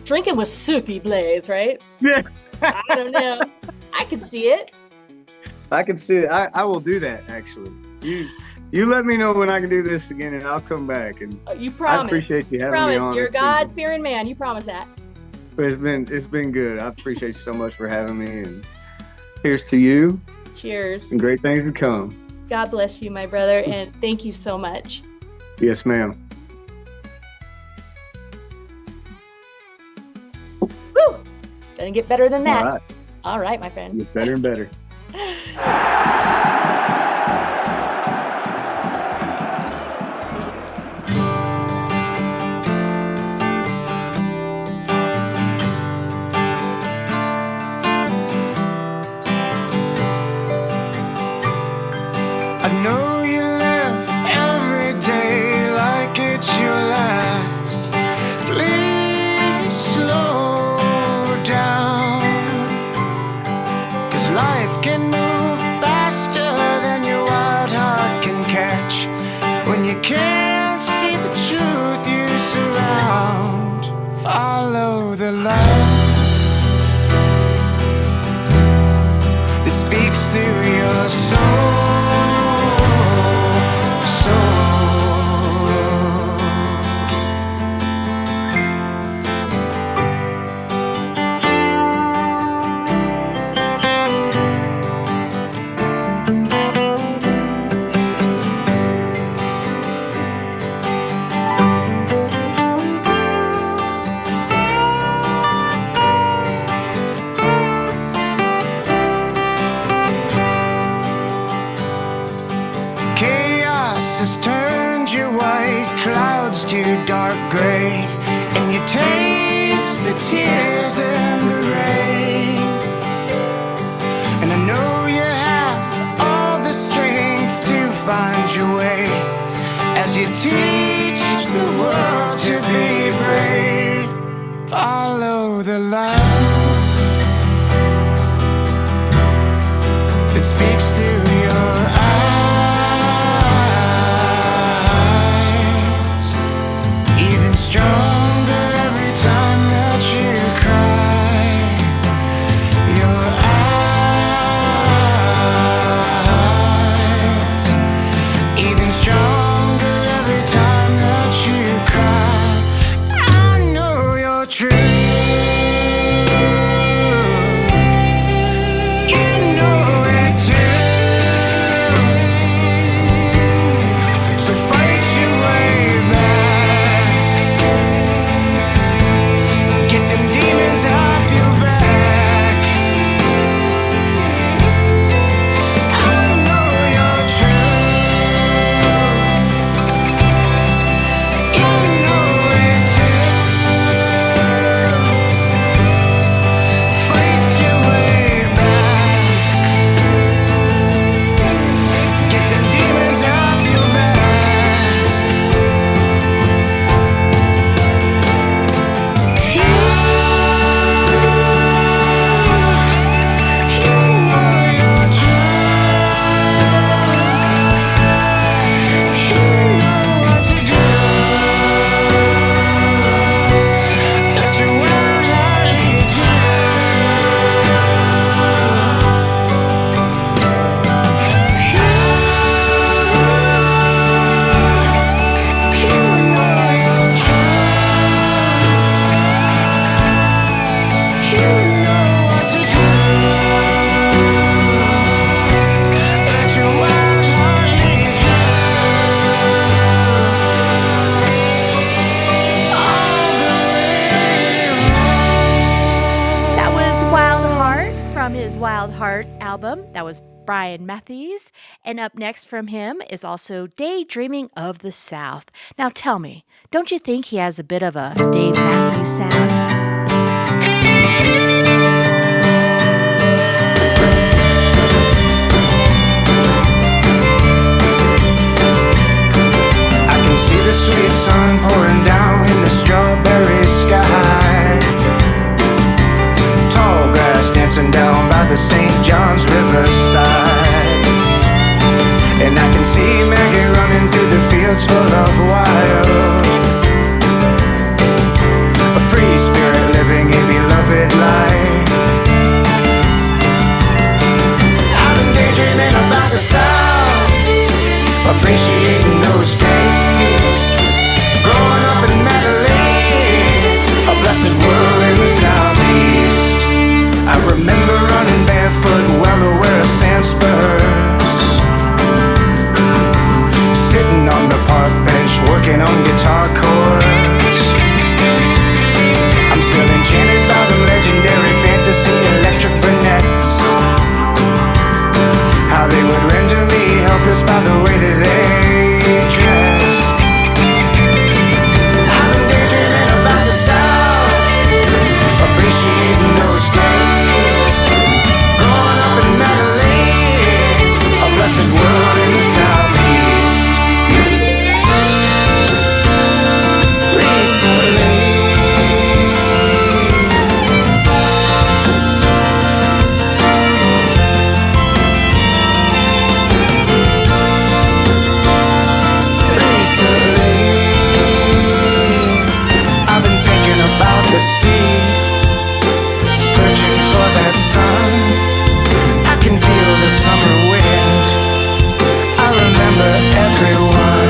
Speaker 1: drinking with Suki Blaze, right?
Speaker 4: Yeah.
Speaker 1: I don't know. I can see it.
Speaker 4: I can see it. I will do that, actually. You let me know when I can do this again, and I'll come back. And
Speaker 1: you promise.
Speaker 4: I appreciate you having me on.
Speaker 1: You're a God-fearing man. You promise that.
Speaker 4: But it's been good. I appreciate you so much for having me. And here's to you.
Speaker 1: Cheers.
Speaker 4: And great things to come.
Speaker 1: God bless you, my brother, and thank you so much.
Speaker 4: Yes, ma'am.
Speaker 1: Woo! Doesn't get better than that.
Speaker 4: All right.
Speaker 1: All right, my friend.
Speaker 4: Get better and better.
Speaker 3: I know you live every day like it's your last. Please slow down, 'cause life can move faster than your wild heart can catch. When you can't see the truth you surround, follow the light that speaks through your soul. Has turned your white clouds to dark gray, and you taste the tears in the rain. And I know you have all the strength to find your way as you teach the world to be brave. Follow the light that speaks through your eyes. Stronger every time that you cry. Your eyes, even stronger every time that you cry. I know you're true. You know it too.
Speaker 1: Brian Matthews. And up next from him is also Daydreaming of the South. Now tell me, don't you think he has a bit of a Dave Matthews sound?
Speaker 10: See the sweet sun pouring down in the strawberry sky. Tall grass dancing down by the St. John's riverside. And I can see Maggie running through the fields full of wild. A free spirit living a beloved life. I've been daydreaming about the South, appreciating those days. Growing up in Monterey, a blessed world in the southeast. I remember running barefoot, well aware of sand spurs. Sitting on the park bench, working on guitar chords. I'm still enchanted by the legendary fantasy electric brunettes. How they would render me helpless by the way that they dressed. I've been daydreaming about the South, appreciating those days. Growing up in Monterey, a blessed world in the southeast. Recently, about the sea, searching for that sun. I can feel the summer wind. I remember everyone.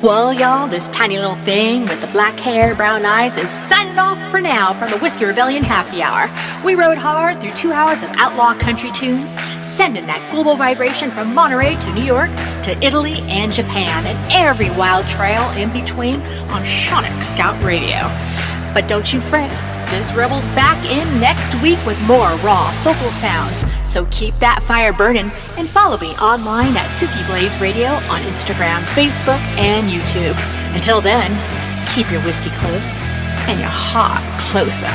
Speaker 1: Well, y'all, this tiny little thing with the black hair, brown eyes is signing off for now from the Whisky Rebellion Happy Hour. We rode hard through 2 hours of outlaw country tunes, sending that global vibration from Monterey to New York to Italy and Japan and every wild trail in between on Sonic Scout Radio. But don't you fret, this Rebel's back in next week with more raw, soulful sounds. So keep that fire burning and follow me online at Suki Blaze Radio on Instagram, Facebook, and YouTube. Until then, keep your whiskey close and your heart closer.